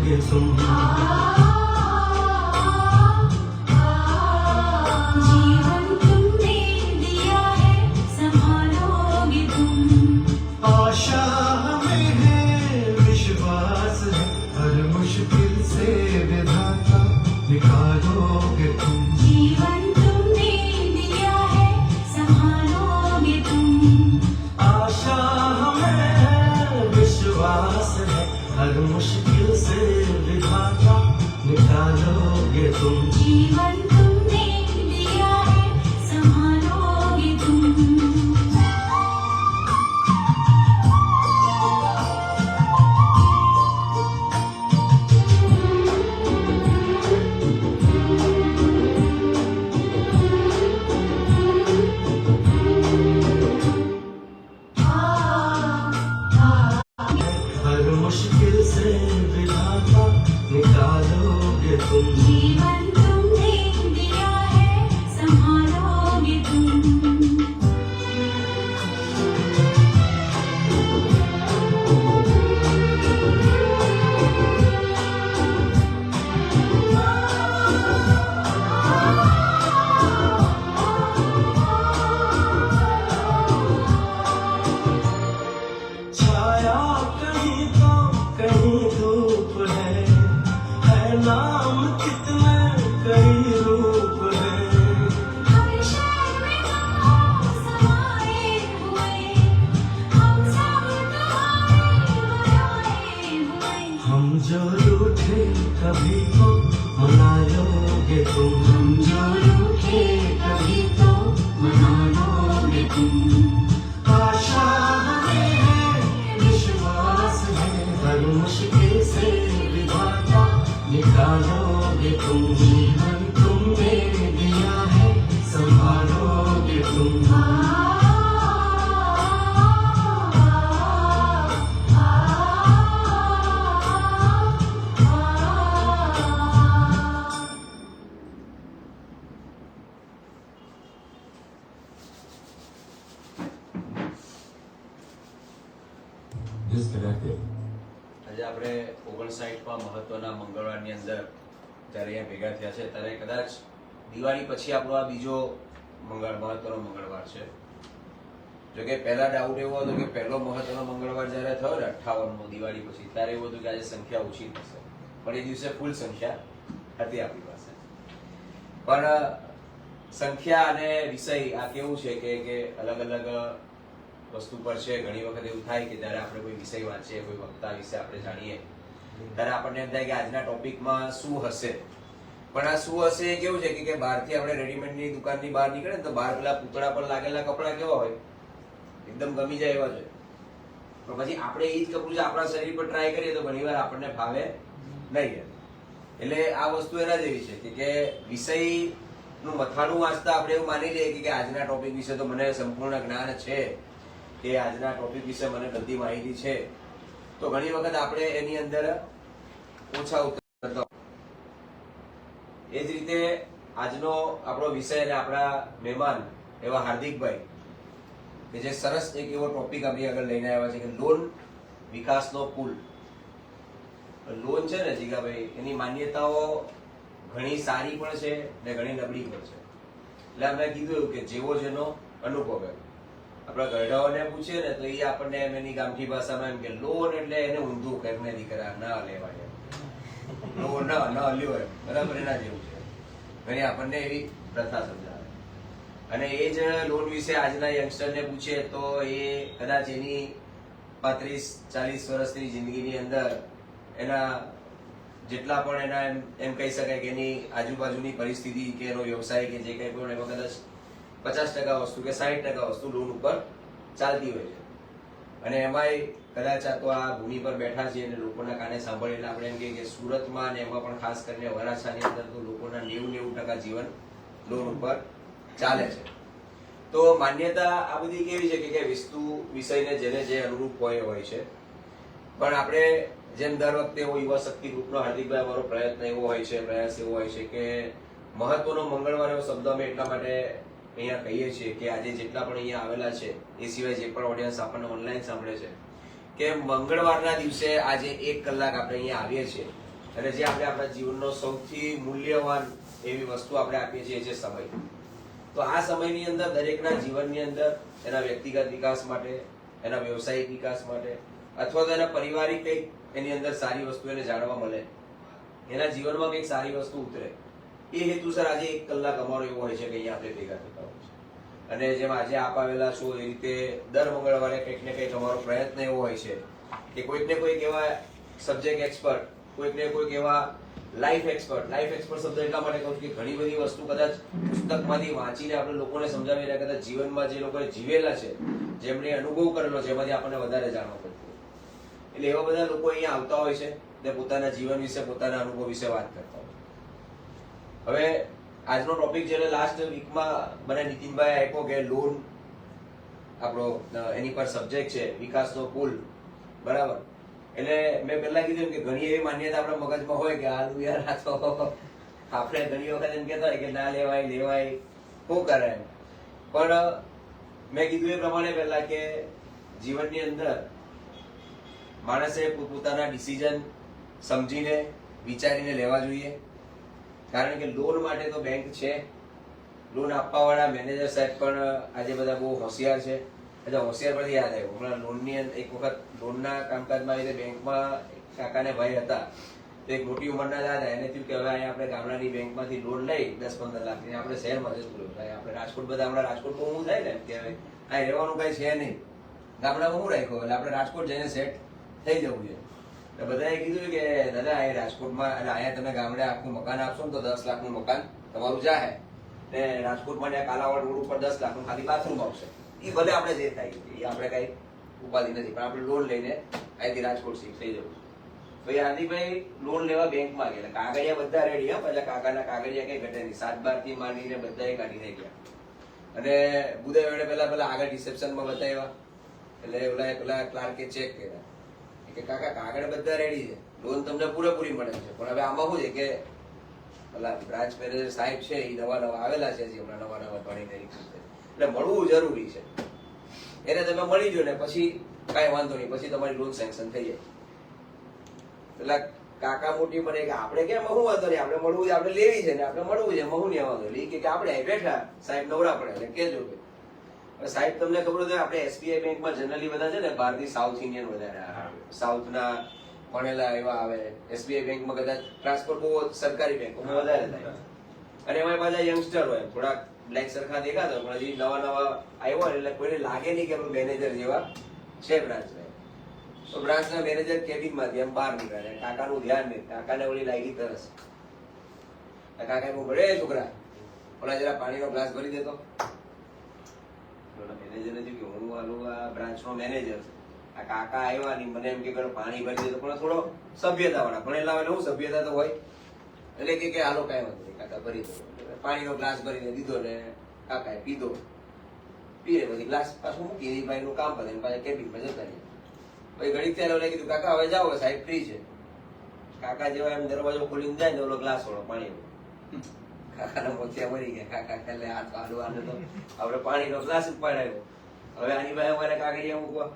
संभालोगे तुम। जीवन तुमने दिया है, संभालोगे तुम। आशा हमें है, विश्वास है, हर मुश्किल से विधाता निकालोगे तुम। जीवन तुमने दिया है, संभालोगे तुम। आशा हमें है, विश्वास है, हर मुश्किल से विधाता निकालोगे तुम। जीवन तुमने दिया है, संभालोगे तुम। हर मुश्किल से विधाता निकालोगे तुम। जीवन तुमने दिया है, संभालोगे तुम। छाया कहीं तो कहीं धूप है नाम कितने कई रूप है। हर शहर में तुम समाए हुए, हम सब तुम्हारे बनाए हुए। हम जो रूठे कभी तो मना लोगे तुम। हम जो रूठे कभी तो मना लोगे तुम। आशा हमें है, विश्वास है, हर मुश्किल से विधाता निकालोगे तुम। जीवन तुमने दिया है, संभालोगे तुम। આજે આપણે 59માં મહત્વના મંગળવારની અંદર જ્યારે અહીંયા ભેગા થયા છે ત્યારે કદાચ દિવાળી પછી આપણો આ બીજો મહત્વનો મંગળવાર છે. જો કે પહેલા ડાઉટ એવો હતો કે પહેલો મહત્વનો મંગળવાર જ્યારે થયો ને 58મો દિવાળી પછી ત્યારે એવું હતું કે આજે સંખ્યા ઓછી થશે, પણ એ દિવસે ફૂલ સંખ્યા હતી આપણી પાસે. પણ સંખ્યા અને વિષય આ કેવું છે કે અલગ અલગ વસ્તુ પર છે. ઘણી વખત એવું થાય કે જ્યારે આપણે કોઈ વિષય વાંચીએ, કોઈ વક્તા વિશે આપણે જાણીએ ત્યારે આપણને એમ થાય કે આજના ટોપિકમાં શું હશે. પણ આ શું હશે એ કેવું છે કે બહારથી આપણે રેડીમેડની દુકાનની બહાર નીકળે ને તો બહાર પેલા પૂતળા પર લાગેલા કપડા કેવા હોય, એકદમ ગમી જાય એવા છે. પણ પછી આપણે એ જ કપડું આપણા શરીર પર ટ્રાય કરીએ તો ઘણી વાર આપણને ફાવે નહીં. એટલે આ વસ્તુ એના જેવી છે કે વિષયનું મથાળું વાંચતા આપણે એવું માની લઈએ કે આજના ટોપિક વિશે તો મને સંપૂર્ણ જ્ઞાન છે, કે આજના ટોપિક વિશે મને બધી માહિતી છે, તો ઘણી વખત આપણે એની અંદર ઓછા ઉતરતા. એ જ રીતે આજનો આપણો વિષય અને આપણા મહેમાન એવા હાર્દિકભાઈ કે જે સરસ એક એવો ટોપિક આપણી આગળ લઈને આવ્યા છે કે લોન વિકાસનો પુલ. લોન છે ને જીગાભાઈ, એની માન્યતાઓ ઘણી સારી પણ છે ને ઘણી નબળી પણ છે. એટલે અમે કીધું કે જેવો જેનો અનુભવ એમ. આપણા ગરડાઓને પૂછીએ ને તો એ આપણને એમ એની ગામઠી ભાષામાં એમ કે લોન એટલે એને ઊંધું કરીને દીકરા ના લેવાય, લોન ન લ્યો એમ, બરાબર એના જેવું છે. ઘણી આપણને એવી પ્રથા સમજાવે. અને એ જ લોન વિશે આજના યંગસ્ટરને પૂછીએ તો એ કદાચ એની 35-40 વર્ષની જિંદગીની અંદર એના જેટલા પણ એના એમ કહી શકાય કે એની આજુબાજુની પરિસ્થિતિ કે એનો વ્યવસાય કે જે કંઈ પણ એમાં કદાચ 50% વસ્તુ કે 60% વસ્તુ લોન ઉપર ચાલતી હોય છે. અને એમાંય કદાચ આ તો આ ભૂમિ પર બેઠા છીએ અને લોકોના કાને સાંભળીને એટલે આપણે એમ કહીએ કે સુરતમાં અને એમાં પણ ખાસ કરીને વરાછાની અંદર તો લોકોના 90% જીવન લોન ઉપર ચાલે છે. તો માન્યતા આ બધી કેવી છે કે વસ્તુ વિષયને જેને જે અનુરૂપ હોય છે. પણ આપણે જેમ દર વખતે એવો યુવા શક્તિ ગ્રુપનો હાર્દિકભાઈ અમારો પ્રયાસ એવો હોય છે કે મહત્વનો મંગળવાર એવો શબ્દ અમે એટલા માટે અહીંયા કહીએ છીએ કે આજે જેટલા પણ અહીંયા આવેલા છે એ સિવાય જે પણ ઓડિયન્સ આપણને ઓનલાઈન સાંભળે છે કે મંગળવારના દિવસે આજે 1 કલાક આપણે અહીંયા આવીએ છીએ અને જે આપણે આપણા જીવનનો સૌથી મૂલ્યવાન એવી વસ્તુ આપણે આપીએ છીએ છે સમય. તો આ સમયની અંદર દરેકના જીવનની અંદર એના વ્યક્તિગત વિકાસ માટે, એના વ્યવસાયિક વિકાસ માટે, અથવા તો એના પારિવારિક કંઈક એની અંદર સારી વસ્તુ એને જાણવા મળે, એના જીવનમાં કંઈક સારી વસ્તુ ઉતરે, એ હેતુસર આજે 1 કલાક અમારો એવો હોય છે કે અહીંયા આપણે ભેગા થતા હોય છે. અને જેમ આજે આપ આવેલા છો એ રીતે દર મંગળવારે કંઈક ને કંઈક અમારો પ્રયત્ન એવો હોય છે કે કોઈક ને કોઈક એવા સબ્જેક્ટ એક્સપર્ટ, કોઈક ને કોઈક એવા લાઈફ એક્સપર્ટ શબ્દ એટલા માટે કહું છું કે ઘણી બધી વસ્તુ કદાચ પુસ્તકમાંથી વાંચીને આપણે લોકોને સમજાવી રહ્યા, કદાચ જીવનમાં જે લોકોએ જીવેલા છે, જેમણે અનુભવ કરેલો છે, એમાંથી આપણને વધારે જાણવા પડતું હોય. એટલે એવા બધા લોકો અહીંયા આવતા હોય છે ને પોતાના જીવન વિશે, પોતાના અનુભવ વિશે વાત કરતા હોય. હવે આજનો ટોપિક જેને લાસ્ટ વીકમાં મને નીતિનભાઈ આપ્યો કે લોન આપણો એની પર સબ્જેક્ટ છે વિકાસનો પુલ, બરાબર. એટલે મેં પહેલા કીધું કે ઘણી એવી માન્યતા આપણા મગજમાં હોય કે હાલ યાર આ તો આપણે ઘણી વખત એમ કહેતા હોય કે ના લેવાય શું કરે એમ. પણ મેં કીધું એ પ્રમાણે પહેલા કે જીવનની અંદર માણસે પોતાના ડિસિઝન સમજીને વિચારીને લેવા જોઈએ. કારણ કે લોન માટે તો બેંક છે, લોન આપવાવાળા મેનેજર સાહેબ પણ આજે બધા બહુ હોશિયાર છે. એટલે હોશિયાર પરથી યાદ આવ્યું, હમણાં લોનની એક વખત લોનના કામકાજમાં આવી રીતે બેંકમાં કાકાને ભાઈ હતા, તો એક મોટી ઉંમરના દાદા, એને થયું કે હવે અહીંયા આપણે ગામડાની બેંકમાંથી લોન લઈ 10-15 લાખની આપણે શહેરમાં જતું રહ્યું. આપણે રાજકોટ બધા હમણાં રાજકોટ બહુ હું થાય ને કે હવે અહીં રહેવાનું કઈ છે નહીં, ગામડામાં હું રાખ્યો, એટલે આપણે રાજકોટ જઈને સેટ થઈ જવું છે. બધાએ કીધું કે દાદા અહીં રાજકોટમાં એટલે અહીંયા તમે ગામડે આખું મકાન આપશો ને તો 10 લાખનું મકાન તમારું જાહે, ને રાજકોટમાં ત્યાં કાલાવાડ રોડ ઉપર 10 લાખનું ખાલી બાથરૂમ આવશે. એ ભલે આપણે જે થાય એ આપણે કઈ ઉપાધિ નથી, પણ આપણે લોન લઈને અહીંથી રાજકોટ શિફ્ટ થઈ જવું. ભાઈ હાર્દિકભાઈ લોન લેવા બેંકમાં ગયા, કાગળિયા બધા રેડી, હા પેલા કાકાના કાગળિયા કઈ ઘટે નહીં, 7-12 થી માંડીને બધા કાઢી દઈ ગયા. અને બુધવારે પેલા આગળ રિસેપ્શનમાં બતાવ્યા, એટલે પેલા ક્લાર્કે ચેક કર્યા કે કાકા કાગળ બધા રેડી છે, લોન તમને પૂરેપૂરી મળે છે, પણ હવે આમાં શું છે કે પેલા બ્રાન્ચ મેનેજર સાહેબ છે એ નવા આવેલા છે, હમણાં નવા ભણીને એટલે મળવું જરૂરી છે. એને તમે મળી જો ને પછી કઈ વાંધો નહીં, પછી તમારી લોન સેન્કશન થઈ જાય. પેલા કાકા મોટી પડે કે આપણે કેમ શું વાંધો નહીં, આપણે મળવું છે, આપણે લેવી છે ને આપણે મળવું છે, મહુ નહીં વાંધો નહીં કે આપણે અહીં બેઠા સાહેબ નવરા પડે એટલે કેજો કે સાહેબ તમને ખબર છે આપણે SBI બેંકમાં જનરલી બધા છે ને બહારથી સાઉથ ઇન્ડિયન વધારે, સાઉથના ભણેલા એવા આવે. SBI બેંકમાં કદાચ ટ્રાન્સફર બહુ સરકારી બેંકોમાં વધારે થાય, અને એમાં પાછા યંગસ્ટર હોય, થોડાક બ્લેક સરખા દેખાતો, પણ હજી નવા આવ્યો એટલે કોઈને લાગે નહીં કે મેનેજર જેવા છે બ્રાન્ચના. તો બ્રાન્ચના મેનેજર કેબિનમાંથી એમ બહાર નીકળે, કાકાનું ધ્યાન નહીં, કાકાને ઓલી લાગી તરસ. કાકા એમ ભરે છોકરા ઓલા જરા પાણીનો ગ્લાસ ભરી દેતો. મેનેજર નથી કે હું આલું આ બ્રાન્ચનો મેનેજર, આ કાકા આવ્યા નહીં મને એમ કે પાણી ભરી દેતો, પણ થોડો સભ્યતા વાળા ભણેલા હોય, હું સભ્યતા તો હોય એટલે કે હાલો કાંઈ વાંધો નહીં કાકા ભરી દો. પાણીનો ગ્લાસ ભરીને દીધો ને કાકાએ પીધો, પીને પછી ગ્લાસ પાછું મૂકી ભાઈ નું કામ કરે પાછા કેબિનમાં જતા રહ્યા. પછી ઘડીક ત્યારે ઓલે કીધું કાકા હવે જાઓ સાહેબ ફ્રી છે. કાકા જેવા એમ દરવાજો ખોલીને જાય ને ઓલો ગ્લાસ વાળો પાણી, કાકાના મોતિયા મરી ગયા. કાકા એટલે હાથ હાલવાનો તો આપણે પાણીનો ગ્લાસ જ પડાવ્યો. હવે આની પાસે અમારે કાગળિયા મૂકવા,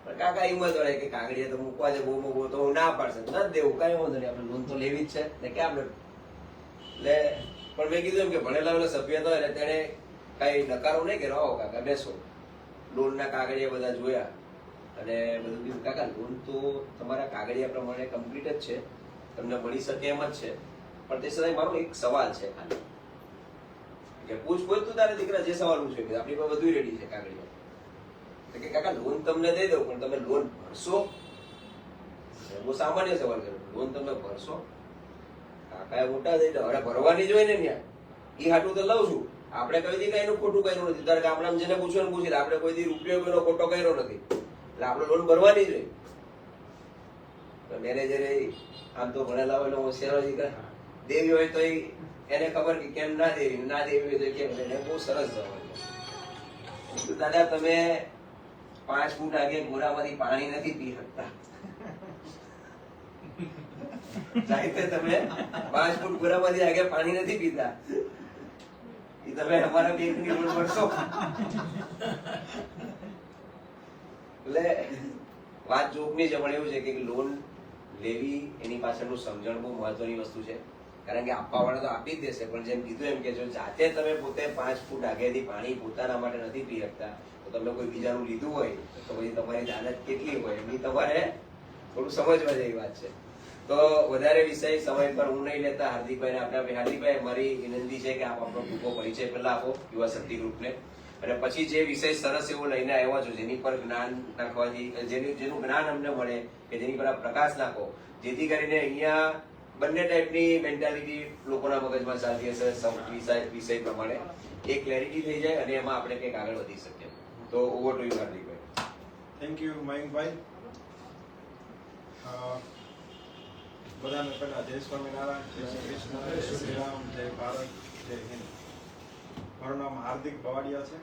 પણ કાકા હિંમત વળે કે કાગળિયા તો મૂકવા છે, બહુ મૂકવો તો હું ના પાડશે, નથી દેવું કઈ વાંધો નહીં, આપણે લોન તો લેવી જ છે ને કે આપણે. એટલે પણ મેં કીધું એમ કે ભણેલા સભ્ય તો એટલે તેને કઈ નકારો નહીં કે રહો કાકા બેસો. લોનના કાગળિયા બધા જોયા અને બધું કીધું કાકા લોન તો તમારા કાગળિયા પ્રમાણે કમ્પ્લીટ જ છે, તમને મળી શકે એમ જ છે, પણ તે છતાંય મારો એક સવાલ છે ખાલી કે પૂછ તું તારે દીકરા જે સવાલ પૂછ્યો કે આપણી પાસે બધું રેડી છે કાગળિયા. કે કાકા લોન તમને દઈ દઉં પણ તમે લોન ભરશો? બહુ સામાન્ય સવાલ કર્યો, લોન તમે ભરશો? કાકાએ મોટા દઈ દો, હવે ભરવાની જ હોય ને ત્યાં, એ હાટું તો લઉં છું. આપણે કઈ દી કઈ એનું ખોટું કર્યું નથી, તારે ગામડામાં જેને પૂછ્યું ને પૂછી આપણે કોઈ દી રૂપિયો કોઈનો ખોટો કર્યો નથી, એટલે આપણે લોન ભરવાની જ હોય. મેનેજરે આમ તો ભણેલા હોય હોશિયાર દીકરા, દેવી હોય તો એને ખબર કે કેમ ના દેવી, ના દેવી હોય તો કેમ. એને બહુ સરસ જવાબ, દાદા તમે 5 ફૂટ આગે ગોરામાંથી પાણી નથી પી શકતા, તમે 5 ફૂટ ગોરામાંથી આગે પાણી નથી પીતા, એ તમે અમારા બેંકની લોન ભરશો? એટલે વાત જોકની છે, પણ એવું છે કે લોન લેવી એની પાછળનું સમજણ બહુ મહત્વની વસ્તુ છે. કારણ કે આપવાવાળા તો આપી જ દેશે, પણ જેમ કીધું એમ કે જો જાતે તમે પોતે 5 ફૂટ આગેથી પાણી પોતાના માટે નથી પી શકતા, તો તમે કોઈ બીજાનું લીધું હોય તો પછી તમારી દાનત કેટલી હોય એની તમારે થોડું સમજવા જેવી વાત છે. તો વધારે વિષય સમય પર હું નહીં લેતા, હાર્દિકભાઈને આપણે હાર્દિકભાઈ, મારી વિનંતી છે કે આપ આપણો ટૂંકો પરિચય પહેલા આપો યુવા શક્તિ ગ્રુપને, અને પછી જે વિષય સરસ એવો લઈને આવ્યા છો જેની પર જ્ઞાન નાખવાથી જેનું જ્ઞાન અમને મળે કે જેની પર આપ પ્રકાશ નાખો, જેથી કરીને અહીંયા બંને ટાઈપની મેન્ટાલિટી લોકોના મગજમાં ચાલતી હશે વિષય પ્રમાણે એ ક્લેરિટી થઈ જાય અને એમાં આપણે કંઈક આગળ વધી શકીએ. તો ઓવર ટુ યુ હાર્દિકભાઈ. થેન્ક યુ મયંકભાઈ. બધાને પહેલા જય સ્વામિનારાયણ, જય શ્રી કૃષ્ણ, જય શ્રી રામ, જય ભારત, જય હિન્દ. મારું નામ હાર્દિક બવાડિયા છે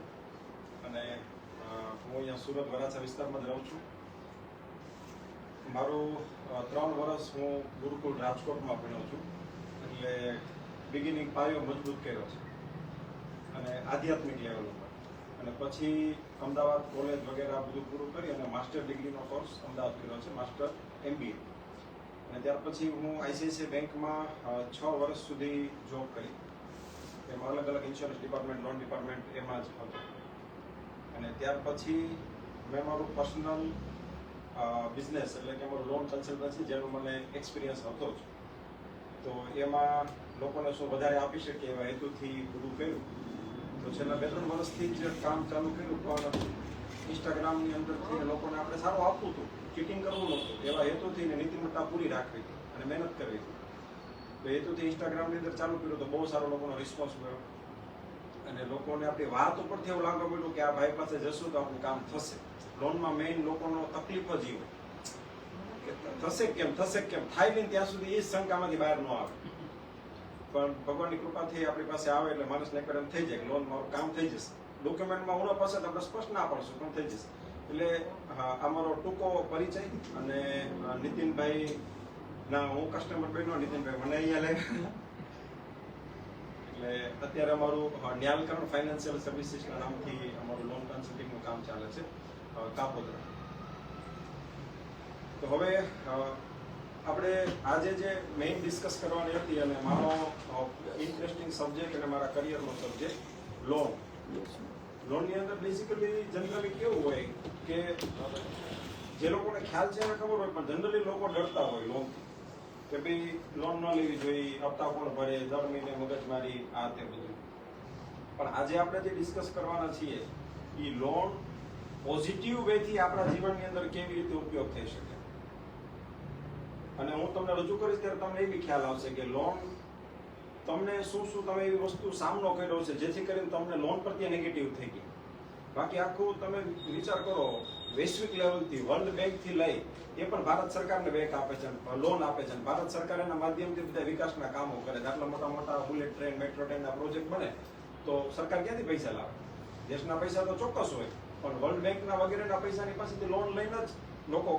અને હું અહીંયા સુરત વરાછા વિસ્તારમાં જ રહું છું. મારું 3 વર્ષ હું ગુરુકુળ રાજકોટમાં ભણ્યો છું, એટલે બિગિનિંગ પાયો મજબૂત કર્યો છે અને આધ્યાત્મિક લેવલ ઉપર, અને પછી અમદાવાદ કોલેજ વગેરે બધું પૂરું કરી અને માસ્ટર ડિગ્રીનો કોર્સ અમદાવાદ કર્યો છે, માસ્ટર MBA. અને ત્યાર પછી હું ICICI બેંકમાં 6 વર્ષ સુધી જોબ કરી. એમાં અલગ અલગ ઇન્સ્યોરન્સ ડિપાર્ટમેન્ટ, લોન ડિપાર્ટમેન્ટ એમાં જ હતો. અને ત્યાર પછી મેં મારું પર્સનલ બિઝનેસ એટલે કે અમારું લોન કન્સલ્ટન્સી, જેનો મને એક્સપિરિયન્સ હતો જ, તો એમાં લોકોને શું વધારે આપી શકે એવા હેતુથી બધું કર્યું. તો છેલ્લા 2-3 વર્ષથી જ કામ ચાલુ કર્યું, પણ ઇન્સ્ટાગ્રામની અંદરથી લોકોને આપણે સારું આપવું હતું, ચીટિંગ કરવું નહોતું, એવા હેતુથી નીતિમત્તા પૂરી રાખવી હતી અને મહેનત કરવી હતી. તો હેતુથી ઇન્સ્ટાગ્રામની અંદર ચાલુ કર્યું તો બહુ સારો લોકોનો રિસ્પોન્સ મળ્યો અને લોકોને આપણી વાત ઉપરથી એવું લાગવા મળ્યું કે આ ભાઈ પાસે જશું તો આપણું કામ થશે. લોનમાં મેઇન લોકોનો તકલીફ જ એ હોય કે થશે કેમ થાય નહીં ત્યાં સુધી એ જ શંકામાંથી બહાર ન આવે. પણ ભગવાનની કૃપાથી આપણી પાસે આવે એટલે માણસને એકવાર એમ થઈ જાય કે લોન મારું કામ થઈ જશે. ડોક્યુમેન્ટમાં ઉણપ હશે તો આપણે સ્પષ્ટ ના પડશું પણ થઈ જશે. એટલે અમારો ટૂંકો પરિચય. અને નીતિનભાઈ ના હું કસ્ટમર બન્યો, નીતિનભાઈ મને અહીંયા લાવ્યા. એટલે અત્યારે અમારું ન્યાલકરણ ફાઇનાન્શિયલ સર્વિસીસના નામથી અમારું લોન કન્સલ્ટિંગનું કામ ચાલે છે કાપોદ્રા. તો હવે આપણે આજે જે મેઇન ડિસ્કસ કરવાની હતી અને મારો ઇન્ટરેસ્ટિંગ સબ્જેક્ટ અને મારા કરિયરનો સબ્જેક્ટ લોન. લોનની અંદર બેઝિકલી જનરલી કેવું હોય કે જે લોકોને ખ્યાલ છે એને ખબર હોય, પણ જનરલી લોકો ડરતા હોય લોનથી કે ભાઈ લોન ન લેવી જોઈએ, હપ્તા કોણ ભરે, દર મહિને મગજમારી, આ તે બધું. પણ આજે આપણે જે ડિસ્કસ કરવાના છીએ એ લોન પોઝિટિવ વેથી આપણા જીવનની અંદર કેવી રીતે ઉપયોગ થઈ શકે. અને હું તમને રજૂ કરીશ ત્યારે તમને એ બી ખ્યાલ આવશે કે લોન તમને શું તમે એવી વસ્તુ સામનો કર્યો છે જેથી કરીને તમને લોન પ્રત્યે નેગેટિવ થઈ ગઈ. બાકી આખું તમે વિચાર કરો, વૈશ્વિક લેવલથી વર્લ્ડ બેંકથી લઈ એ પણ ભારત સરકારને બેંક આપે છે, લોન આપે છે. ભારત સરકાર એના માધ્યમથી બધા વિકાસના કામો કરે. આટલા મોટા મોટા બુલેટ ટ્રેન, મેટ્રો ટ્રેનના પ્રોજેક્ટ બને તો સરકાર ક્યાંથી પૈસા લાવે? દેશના પૈસા તો ચોક્કસ હોય, પણ વર્લ્ડ બેંકના વગેરેના પૈસાની પાસેથી લોન લઈને જ લોકો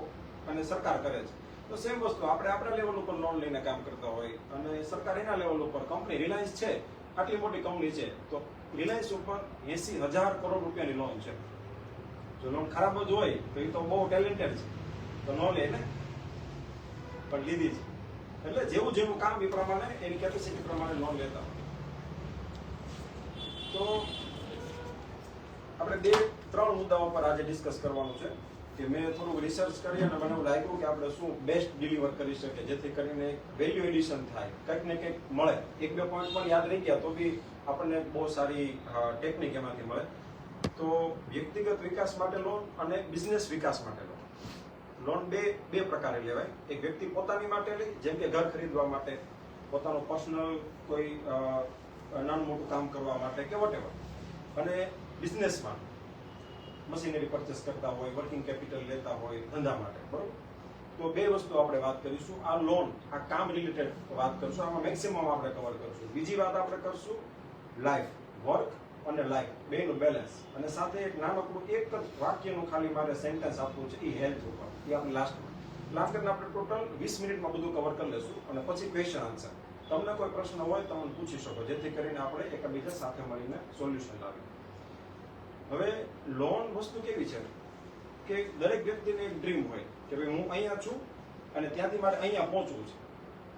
અને સરકાર કરે છે. તો સેમ વસ્તુ આપણે આપણા લેવલ ઉપર લોન લઈને કામ કરતા હોય અને સરકાર એના લેવલ ઉપર. કંપની રિલાયન્સ છે, આટલી મોટી કંપની છે, તો રિલાયન્સ ઉપર 80,000 કરોડ રૂપિયાની લોન છે. જો લોન ખરાબ જ હોય તો એ તો બહુ ટેલેન્ટેડ છે, તો ન લે ને, પણ લીધી છે. એટલે જેવું કામ એ પ્રમાણે એની કેપેસિટી પ્રમાણે લોન લેતા હોય. તો આપણે 2-3 મુદ્દાઓ પર આજે ડિસ્કસ કરવાનું છે કે મેં થોડું રિસર્ચ કરી અને મને એવું લાગ્યું કે આપણે શું બેસ્ટ ડિલિવર કરી શકીએ જેથી કરીને વેલ્યુ એડિશન થાય, કંઈક ને કંઈક મળે. 1-2 પોઈન્ટ પણ યાદ રહી ગયા તો બી આપણને બહુ સારી ટેકનિક એમાંથી મળે. તો વ્યક્તિગત વિકાસ માટે લોન અને બિઝનેસ વિકાસ માટે લોન. લોન બે પ્રકારે લેવાય. એક વ્યક્તિ પોતાની માટે લે, જેમ કે ઘર ખરીદવા માટે, પોતાનું પર્સનલ કોઈ નાનું મોટું કામ કરવા માટે કે વોટેવર. અને બિઝનેસમાં મશીનરી પરચેસ કરતા હોય, વર્કિંગ કેપિટલ લેતા હોય ધંધા માટે, બરોબર. તો 2 વસ્તુ આપણે વાત કરીશું. આ લોન, આ કામ રિલેટેડ વાત કરશું, આમાં મેક્સિમમ આપણે કવર કરશું. બીજી વાત આપણે કરશું લાઈફ, વર્ક અને લાઈફ બેનું બેલેન્સ. અને સાથે એક નાનકડું એક જ વાક્યનું ખાલી મારે સેન્ટેન્સ આપવું છે, એ હેલ્થ ઉપર. એ આપણે લાસ્ટ કરીને આપણે ટોટલ 20 મિનિટમાં બધું કવર કરી લેશું અને પછી ક્વેશ્ચન આન્સર. તમને કોઈ પ્રશ્ન હોય તો મને પૂછી શકો, જેથી કરીને આપણે એકબીજા સાથે મળીને સોલ્યુશન લાવીએ. હવે લોન વસ્તુ કેવી છે કે દરેક વ્યક્તિને એક ડ્રીમ હોય કે ભાઈ હું અહીંયા છું અને ત્યાંથી મારે અહીંયા પહોંચવું છે.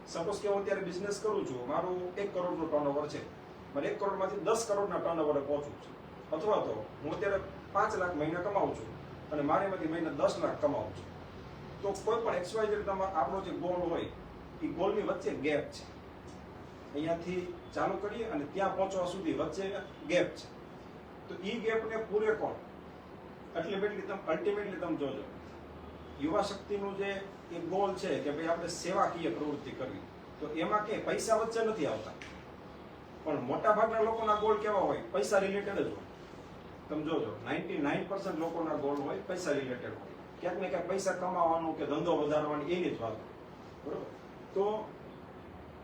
સપોઝ કે હું અત્યારે બિઝનેસ કરું છું, મારું 1 કરોડનું ટર્નઓવર છે, મારે 1 કરોડમાંથી 10 કરોડના ટર્નઓવરે પહોંચવું છે. અથવા તો હું અત્યારે 5 લાખ મહિના કમાઉં છું અને મારે એમાંથી મહિને 10 લાખ કમાવું છું. તો કોઈ પણ XYZ આપણો જે ગોલ હોય એ ગોલની વચ્ચે ગેપ છે. અહીંયાથી ચાલુ કરીએ અને ત્યાં પહોંચવા સુધી વચ્ચે ગેપ છે. તો એ ગેપને પૂરે કોણ અલ્ટિમેટલી તમે જોજો, યુવા શક્તિનું જે એક ગોલ છે કે ભાઈ આપણે સેવાકીય પ્રવૃત્તિ કરવી, તો એમાં કે પૈસા વચ્ચે નથી આવતા. પણ મોટા ભાગના લોકોના ગોલ કેવા હોય? પૈસા રિલેટેડ જ હોય. તમે જોજો 99% લોકોના ગોલ હોય પૈસા રિલેટેડ હોય. ક્યાંક ને ક્યાંક પૈસા કમાવાનું કે ધંધો વધારવાની એની જ વાત હોય. બરોબર? તો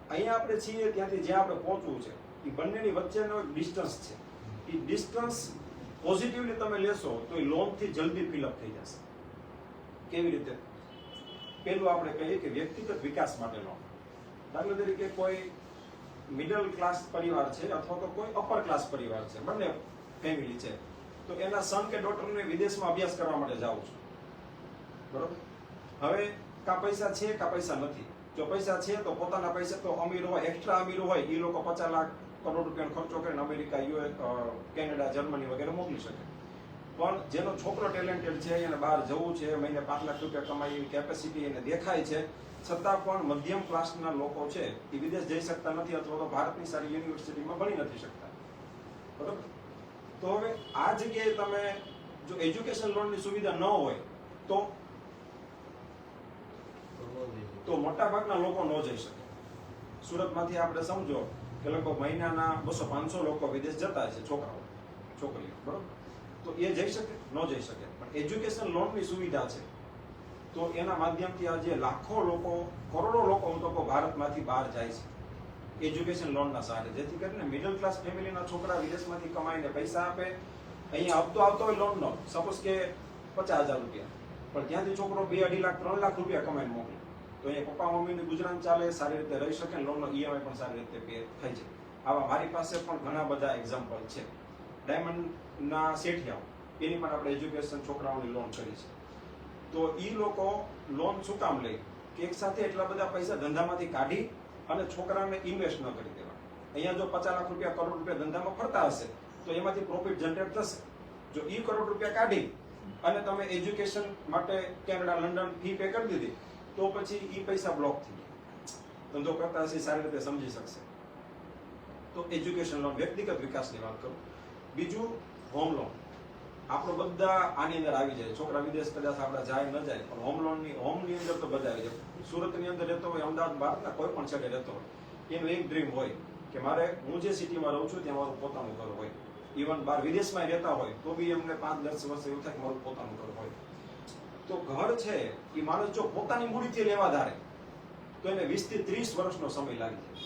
અહીંયા આપણે છીએ ત્યાંથી જ્યાં આપણે પહોંચવું છે એ બંનેની વચ્ચેનો એક ડિસ્ટન્સ છે. એ ડિસ્ટન્સ પોઝિટિવલી તમે લેશો તો એ લોનથી જલ્દી ફિલઅપ થઈ જશે. કેવી રીતે? પેલું આપણે કહીએ કે વ્યક્તિગત વિકાસ માટે લોન. દાખલા તરીકે કોઈ મિડલ ક્લાસ પરિવાર છે અથવા તો કોઈ અપર ક્લાસ પરિવાર છે, બંને ફેમિલી છે, તો એના સન કે ડોટરને વિદેશમાં અભ્યાસ કરવા માટે જાવું છે. બરોબર? હવે કા પૈસા છે કા પૈસા નથી. જો પૈસા છે તો પોતાના પૈસા તો અમીર હોય, એક્સ્ટ્રા અમીર હોય, એ લોકો 50 લાખ કરોડ રૂપિયાનો ખર્ચો કરીને અમેરિકા, કેનેડા, જર્મની વગેરે મોકલી શકે. પણ જેનો છોકરો ટેલેન્ટેડ છે, એને બહાર જવું છે, મહિને 5 લાખ રૂપિયા કમાઈ એવી કેપેસિટી એને દેખાય છે, છતાં પણ મધ્યમ ક્લાસના લોકો છે એ વિદેશ જઈ શકતા નથી અથવા તો ભારતની સારી યુનિવર્સિટીમાં ભણી નથી શકતા. બરોબર? તો હવે આ જગ્યાએ તમે જો એજ્યુકેશન લોનની સુવિધા ન હોય તો મોટા ભાગના લોકો ન જઈ શકે. સુરતમાંથી આપણે સમજો કે લગભગ મહિનાના 200-500 લોકો વિદેશ જતા છે, છોકરાઓ છોકરીઓ. બરોબર? તો એ જઈ શકે? ન જઈ શકે. પણ એજ્યુકેશન લોનની સુવિધા છે તો એના માધ્યમથી આજે લાખો લોકો, કરોડો લોકો હું તો કહું ભારતમાંથી બહાર જાય છે એજ્યુકેશન લોનના સહારે, જેથી કરીને મિડલ ક્લાસ ફેમિલીના છોકરા વિદેશમાંથી કમાઈને પૈસા આપે, અહીંયા હપ્તો આવતો હોય લોનનો, સપોઝ કે 50,000 રૂપિયા, પણ ત્યાંથી છોકરો 2-2.5 લાખ 3 લાખ રૂપિયા કમાઈને મોકલે, તો અહીંયા પપ્પા મમ્મીનું ગુજરાન ચાલે, સારી રીતે રહી શકે, લોનનો EMI પણ સારી રીતે પે થઈ જાય. આવા મારી પાસે પણ ઘણા બધા એક્ઝામ્પલ છે. ડાયમંડના શેઠિયાઓ, એની પણ આપણે એજ્યુકેશન છોકરાઓની લોન કરી છે. તો એ લોકો લોન શું કામ લે કે એક સાથે એટલા બધા પૈસા ધંધામાંથી કાઢી અને છોકરાને ઇન્વેસ્ટ ન કરી દેવા. અહીંયા જો 50 લાખ રૂપિયા, કરોડ રૂપિયા ધંધામાં ફરતા હશે તો એમાંથી પ્રોફિટ જનરેટ થશે. જો એ કરોડ રૂપિયા કાઢી અને તમે એજ્યુકેશન માટે કેનેડા, લંડન ફી પે કરી દીધી તો પછી એ પૈસા બ્લોક થઈ ગયા. ધંધો કરતા હશે સારી રીતે સમજી શકશે. તો એજ્યુકેશન લોન, વ્યક્તિગત વિકાસની વાત કરું. બીજું હોમ લોન. આપણો બધા આની અંદર આવી જાય. છોકરા વિદેશ કદાચ આપણા જાય ન જાય, પણ હોમની અંદર તો બધા આવી જાય. સુરતની અંદર રહેતો હોય, અમદાવાદ, ભારતના કોઈ પણ જગ્યાએ રહેતો હોય, એનું એક ડ્રીમ હોય કે મારે, હું જે સિટીમાં રહું છું ત્યાં મારું પોતાનું ઘર હોય. ઇવન બહાર વિદેશમાં રહેતા હોય તો બી એમને 5-10 વર્ષ એવું થાય કે મારું પોતાનું ઘર હોય. તો ઘર છે એ માણસ જો પોતાની મૂડીથી લેવા ધારે તો એને 20 થી 30 વર્ષનો સમય લાગી જાય.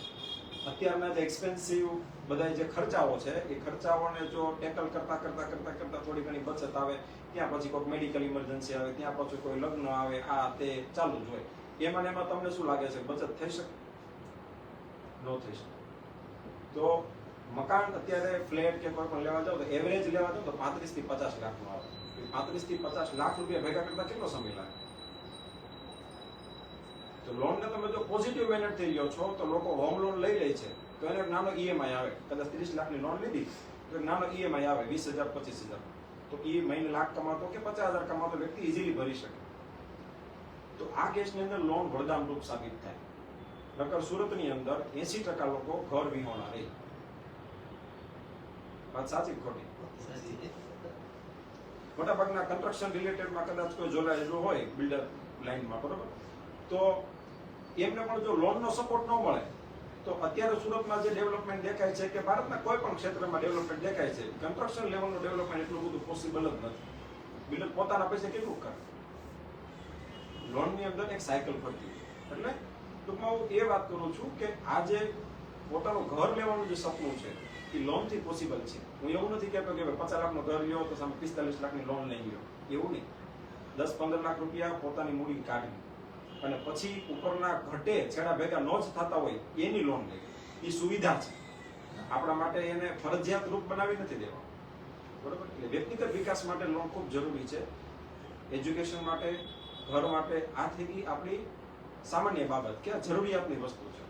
અત્યારના જે એક્સપેન્સિવ બધા જે ખર્ચાઓ છે એ ખર્ચાઓને જો ટેકલ કરતા થોડી ઘણી બચત આવે, ત્યાં પછી કોઈ મેડિકલ ઇમરજન્સી આવે, ત્યાં પછી કોઈ લગ્ન આવે, આ તે ચાલુ જ હોય. એમાં તમને શું લાગે છે, બચત થઈ શકે? ન થઈ શકે. તો મકાન અત્યારે ફ્લેટ કે કોઈ પણ લેવા જાવ તો એવરેજ લેવા જાવ તો 35 થી 50 લાખનો આવે. 35 થી 50 લાખ રૂપિયા ભેગા કરતા કેટલો સમય લાગે? તો લોનને તમે જો પોઝિટિવ મેનેજ થઈ ગયો છો તો લોકો હોમ લોન લઈ લે છે તો એને નાનો EMI આવે. કદાચ 30 લાખની લોન લીધી તો નાનો EMI આવે 20,000-25,000. તો એ મહિને લાખ કમાતો કે 50,000 કમાતો વ્યક્તિ ઇઝીલી ભરી શકે. તો આ કેસની અંદર લોન વરદાનરૂપ સાબિત થાય. નકર સુરતની અંદર 80% લોકો ઘર વિહોણા રહે. વાત સાચી ખોટી? મોટા ભાગના કન્સ્ટ્રક્શન રિલેટેડમાં કદાચ કોઈ જોડાયેલું હોય બિલ્ડર લાઈનમાં, બરોબર, તો એમને પણ જો લોનનો સપોર્ટ ન મળે તો અત્યારે સુરતમાં જે ડેવલપમેન્ટ દેખાય છે કે ભારતના કોઈ પણ ક્ષેત્રમાં ડેવલપમેન્ટ દેખાય છે, કન્સ્ટ્રક્શન લેવલનું ડેવલપમેન્ટ એટલું બધું પોસિબલ જ નથી. બિલ્ડર પોતાના પૈસે કેટલું કરે? લોનની અંદર એક સાયકલ ફરતી. એટલે ટૂંકમાં હું એ વાત કરું છું કે આ જે પોતાનું ઘર લેવાનું જે સપનું છે એ લોનથી પોસિબલ છે. હું એવું નથી કહેતો કે 50 લાખનું ઘર લ્યો તો સામે 45 લાખની લોન લઈ લ્યો, એવું નહીં. 10-15 લાખ રૂપિયા પોતાની મૂડી કાઢવી અને પછી ઉપરના ઘટે છેડા ભેગા ન જ થતા હોય એની લોન લેવી, એ સુવિધા છે. આપણા માટે એને ફરજિયાત રૂપ બનાવી નથી દેવા. બરોબર? એટલે વ્યક્તિગત વિકાસ માટે લોન ખૂબ જરૂરી છે. એજ્યુકેશન માટે, ઘર માટે, આ થઈ ગઈ આપણી સામાન્ય બાબત કે આ જરૂરિયાતની વસ્તુ છે.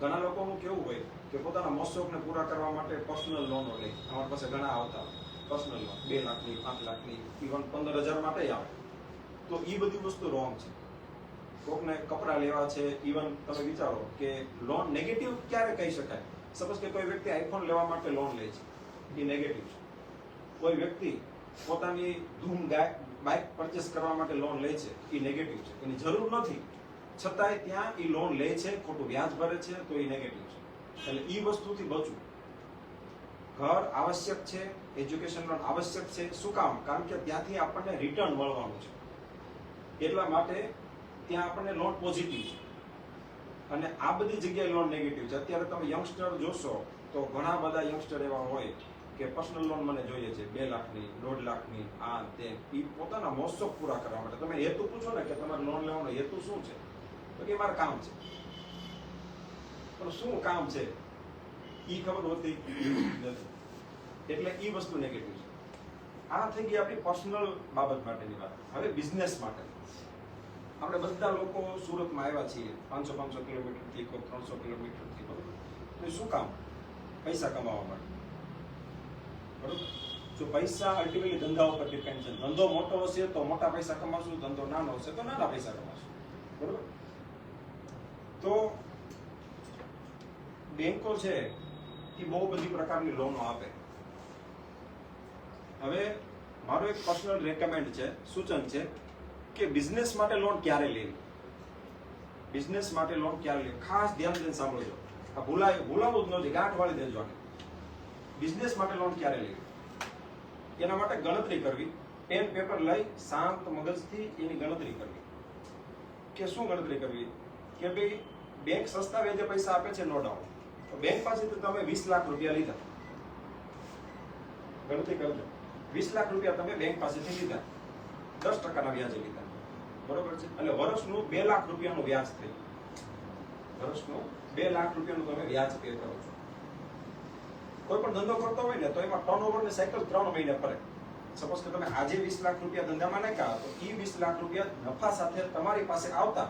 ઘણા લોકોનું કેવું હોય કે પોતાના મોશોખને પૂરા કરવા માટે પર્સનલ લોનો લે. અમારી પાસે ઘણા આવતા પર્સનલ લોન 2 લાખની 5 લાખની ઇવન 15,000 માટે આવે. તો એ બધી વસ્તુ રોંગ છે. કોકને કપડાં લેવા છે, ઇવન તમે વિચારો કે લોન નેગેટિવ ક્યારે કહી શકાય? સપોઝ કે કોઈ વ્યક્તિ આઈફોન લેવા માટે લોન લે છે, એ નેગેટિવ છે. કોઈ વ્યક્તિ પોતાની ધૂમ બાઇક પરચેસ કરવા માટે લોન લે છે, એ નેગેટિવ છે. એની જરૂર નથી છતાંય ત્યાં એ લોન લે છે, ખોટું વ્યાજ ભરે છે, તો એ નેગેટિવ છે. એટલે એ વસ્તુથી બચવું. ઘર આવશ્યક છે, એજ્યુકેશન લોન આવશ્યક છે. શું કામ? કારણ કે ત્યાંથી આપણને રિટર્ન મળવાનું છે. એટલા માટે ત્યાં આપણને લોન પોઝિટિવ છે. અને આ બધી જગ્યાએ લોન નેગેટિવ છે. અત્યારે તમે યંગસ્ટર જોશો તો ઘણા બધા યંગસ્ટર એવા હોય કે પર્સનલ લોન મને જોઈએ છે 2 લાખની 1.5 લાખની આ તે. એ પોતાના મોશોખ પૂરા કરવા માટે. તમે હેતુ પૂછો ને કે તમારે લોન લેવાનો હેતુ શું છે, તો કે મારે કામ છે. પણ શું કામ છે એ ખબર હોતી નથી. એટલે એ વસ્તુ નેગેટિવ છે. આ થઈ ગઈ આપણી પર્સનલ બાબત માટેની વાત. હવે બિઝનેસ માટે આપણે બધા લોકો સુરતમાં આવ્યા છીએ 500 કિલોમીટરથી, કોઈ 300 કિલોમીટરથી, બરોબર? તો એ શું કામ? પૈસા કમાવા માટે, બરોબર? જો પૈસા અલ્ટિમેટલી ધંધા ઉપર ડિપેન્ડ છે. ધંધો મોટો હશે તો મોટા પૈસા કમાશું, ધંધો નાનો હશે તો નાના પૈસા કમાશું, બરોબર? તો બેંકો છે એ બહુ બધી પ્રકારની લોનો આપે. હવે મારો એક પર્સનલ રેકમેન્ડ છે, સૂચન છે કે બિઝનેસ માટે લોન ક્યારે લેવી. બિઝનેસ માટે લોન ક્યારે લેવી ખાસ ધ્યાન દઈને સાંભળજો. આ ભૂલાવું જ નથી, ગાંઠ વાળી દેજો. બિઝનેસ માટે લોન ક્યારે લેવી એના માટે ગણતરી કરવી. પેન પેપર લઈ શાંત મગજથી એની ગણતરી કરવી. કે શું ગણતરી કરવી? કે ભાઈ બેંક સસ્તા વ્યાજે પૈસા આપે છે, નો ડાઉટ. તો બેંક પાસેથી તમે 20 લાખ રૂપિયા લીધા, ગણતરી કરજો. 20 લાખ રૂપિયા તમે બેંક પાસેથી લીધા, 10% વ્યાજે લીધા, બરોબર છે? એટલે વર્ષનું 2 લાખ રૂપિયાનું વ્યાજ થયું. વર્ષનું 2 લાખ રૂપિયાનું તમે વ્યાજ પે કરો છો. કોઈ પણ ધંધો કરતો હોય ને તો એમાં ટર્નઓવર ની સાયકલ 3 મહિને ફરે. સપોઝ કે તમે આજે 20 લાખ રૂપિયા ધંધામાં નાખ્યા તો એ 20 લાખ રૂપિયા નફા સાથે તમારી પાસે આવતા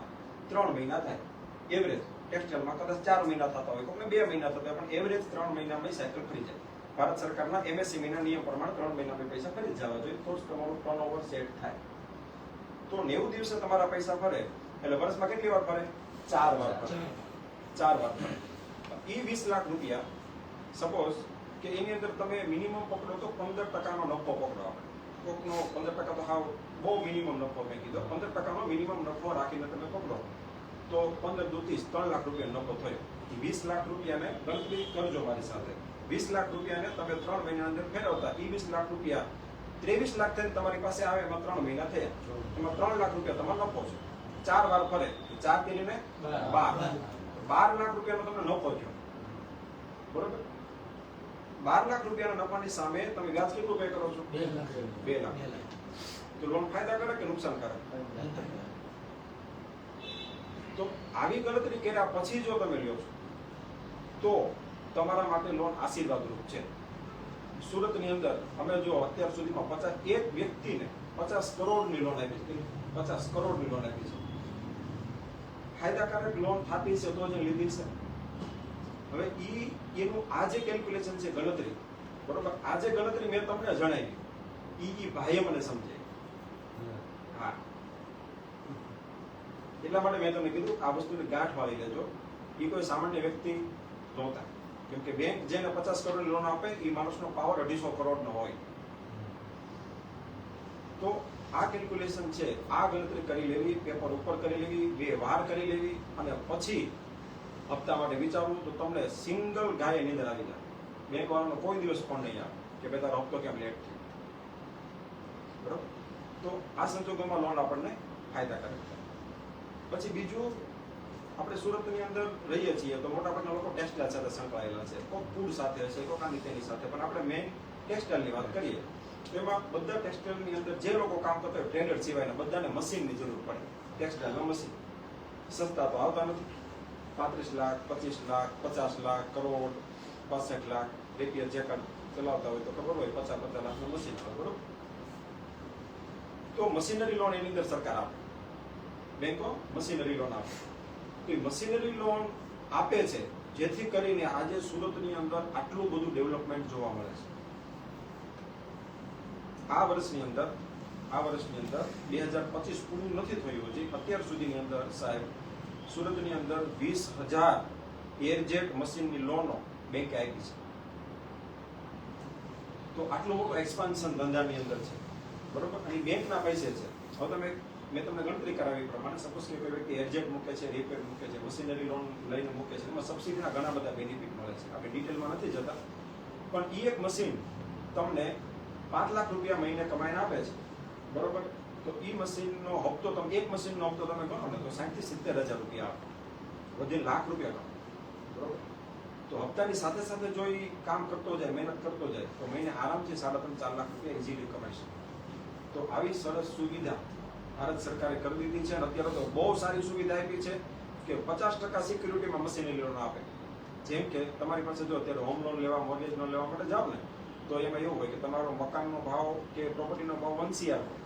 3 મહિના થાય. એવરેજ ટેક્સટાઇલમાં કદાચ 4 મહિના થતા હોય, કોઈને 2 મહિના થતા હોય, પણ એવરેજ 3 મહિનામાં સાયકલ ફરી જાય. ભારત સરકારના MSME ના નિયમ પ્રમાણે 3 મહિનામાં પૈસા ફરી જવા જોઈએ, તો જ તમારું ટર્નઓવર સેટ થાય. તો 90 દિવસે તમારા પૈસા ફરે એટલે વર્ષમાં કેટલી વાર ફરે? 4 વાર ફરે. 4 વાર ફરે. એ 20 લાખ રૂપિયા સપોઝ કે એની અંદર તમે મિનિમમ પકડો તો 15% નો નફો પકડો. કોકનો 15% તો હાવ બહુ મિનિમમ નફો મેં કીધો. 15% નો મિનિમમ નફો રાખીને તમે પકડો તો 15 દુ 30 3 લાખ રૂપિયા નફો થયો. એ 20 લાખ રૂપિયાને ગણતરી કરજો મારી સાથે. 20 લાખ રૂપિયાને તમે 3 મહિના અંદર ફેરવતા એ 20 લાખ રૂપિયા 23 લાખ થઈને તમારી પાસે આવે, એમાં 3 મહિના થયા, એમાં 3 લાખ રૂપિયા તમારો નફો છે. 4 વાર ફરે 4 કરીને 12 લાખ રૂપિયાનો તમને નફો થયો, બરોબર? 12 લાખ રૂપિયાના નફાની સામે તમે વ્યાજ કેટલું પે કરો છો? 2 લાખ. તો લોન ફાયદાકારક કે નુકસાનકારક? તો આવી ગણતરી કર્યા પછી જો તમે લ્યો છો તો તમારા માટે લોન આશીર્વાદરૂપ છે. સુરતની અંદર અમે જો અત્યાર સુધીમાં એક વ્યક્તિને 50 કરોડની લોન આપી છે. 50 કરોડની લોન આપી છે. ફાયદાકારક લોન થતી છે તો જ લીધી છે. હવે એનું આ જે કેલ્ક્યુલેશન છે, ગણતરી, બરોબર? આ જે ગણતરી મેં તમને જણાવી ઈ ભાઈએ મને સમજાય. હા, એટલા માટે મેં તમને કીધું આ વસ્તુની ગાંઠ વાળી લેજો. એ કોઈ સામાન્ય વ્યક્તિ નહોતા, કેમ કે બેંક જેને 50 કરોડની લોન આપે એ માણસનો પાવર 250 કરોડનો હોય. તો આ કેલ્ક્યુલેશન છે, આ ગણતરી કરી લેવી, પેપર ઉપર કરી લેવી, 2 વાર કરી લેવી, અને પછી હપ્તા માટે વિચારવું તો તમને સિંગલ ગાય નીંદર આવી જાય. બેંક વાળાનો કોઈ દિવસ ફોન નહીં આવે કે ભાઈ તારો હપ્તો કેમ લેટ થયો, બરોબર? તો આ સંજોગોમાં લોન આપણને ફાયદાકારક થાય. પછી બીજું, આપણે સુરતની અંદર રહીએ છીએ તો મોટાભાગના લોકો ટેક્સટાઇલ સાથે સંકળાયેલા છે, કોઈ ફૂડ સાથે હશે, કોઈ આની તેની સાથે, પણ આપણે મેઇન ટેક્સટાઇલની વાત કરીએ તો એમાં બધા ટેક્સટાઇલની અંદર જે લોકો કામ કરતા હોય ટ્રેડર સિવાયના બધાને મશીનની જરૂર પડે. ટેક્સટાઇલના મશીન સસ્તા તો આવતા નથી. 35 લાખ 25 લાખ 50 લાખ કરોડ 65 લાખ રેપિયર જેકટ ચલાવતા હોય તો ખબર હોય 50 લાખનું મશીન આવે, બરોબર? તો મશીનરી લોન એની અંદર સરકાર આપે. બેંકો મશીનરી લોન આપે. તો એ મશીનરી લોન આપે છે જેથી કરીને આજે સુરતની અંદર આટલું બધું ડેવલપમેન્ટ જોવા મળે છે. આ વર્ષની અંદર 2025 પૂરું નથી થયું હજી, અત્યાર સુધીની અંદર સાહેબ સુરતની અંદર 20,000 એરજેટ મશીનની લોનો બેંકે આપી છે. તો આટલું મોટું એક્સપાન્શન ધંધાની અંદર છે, બરોબર. અને બેંકના પૈસે છે. હવે મેં તમને ગણતરી કરાવી પ્રમાણે સપોઝ કે કોઈ વ્યક્તિ એરજેટ મૂકે છે, રિપેર મૂકે છે, મશીનરી લોન લઈને મૂકે છે, એમાં સબસિડીના ઘણા બધા બેનિફિટ મળે છે. આપણે ડિટેલમાં નથી જતા, પણ એ એક મશીન તમને 5 લાખ રૂપિયા મહિને કમાઈને આપે છે, બરોબર. તો એ મશીનનો હપ્તો તમે એક મશીનનો હપ્તો તમે ગણો ને તો 60,000 થી 70,000 રૂપિયા આવે, વધીને લાખ રૂપિયા કમાય, બરોબર. તો હપ્તાની સાથે સાથે જો એ કામ કરતો જાય, મહેનત કરતો જાય, તો મહિને આરામથી 3.5-4 લાખ રૂપિયા ઇઝીલી કમાઈ શકે. તો આવી સરસ સુવિધા ભારત સરકારે કરી દીધી છે. અને અત્યારે તો બહુ સારી સુવિધા આપી છે કે 50% સિક્યુરિટીમાં મશીનરી લોન આપે. જેમ કે તમારી પાસે જો અત્યારે હોમ લોન લેવા, મોર્ગેજ લોન લેવા માટે જાઓ ને, તો એમાં એવું હોય કે તમારો મકાનનો ભાવ કે પ્રોપર્ટીનો ભાવ 1 CR હોય,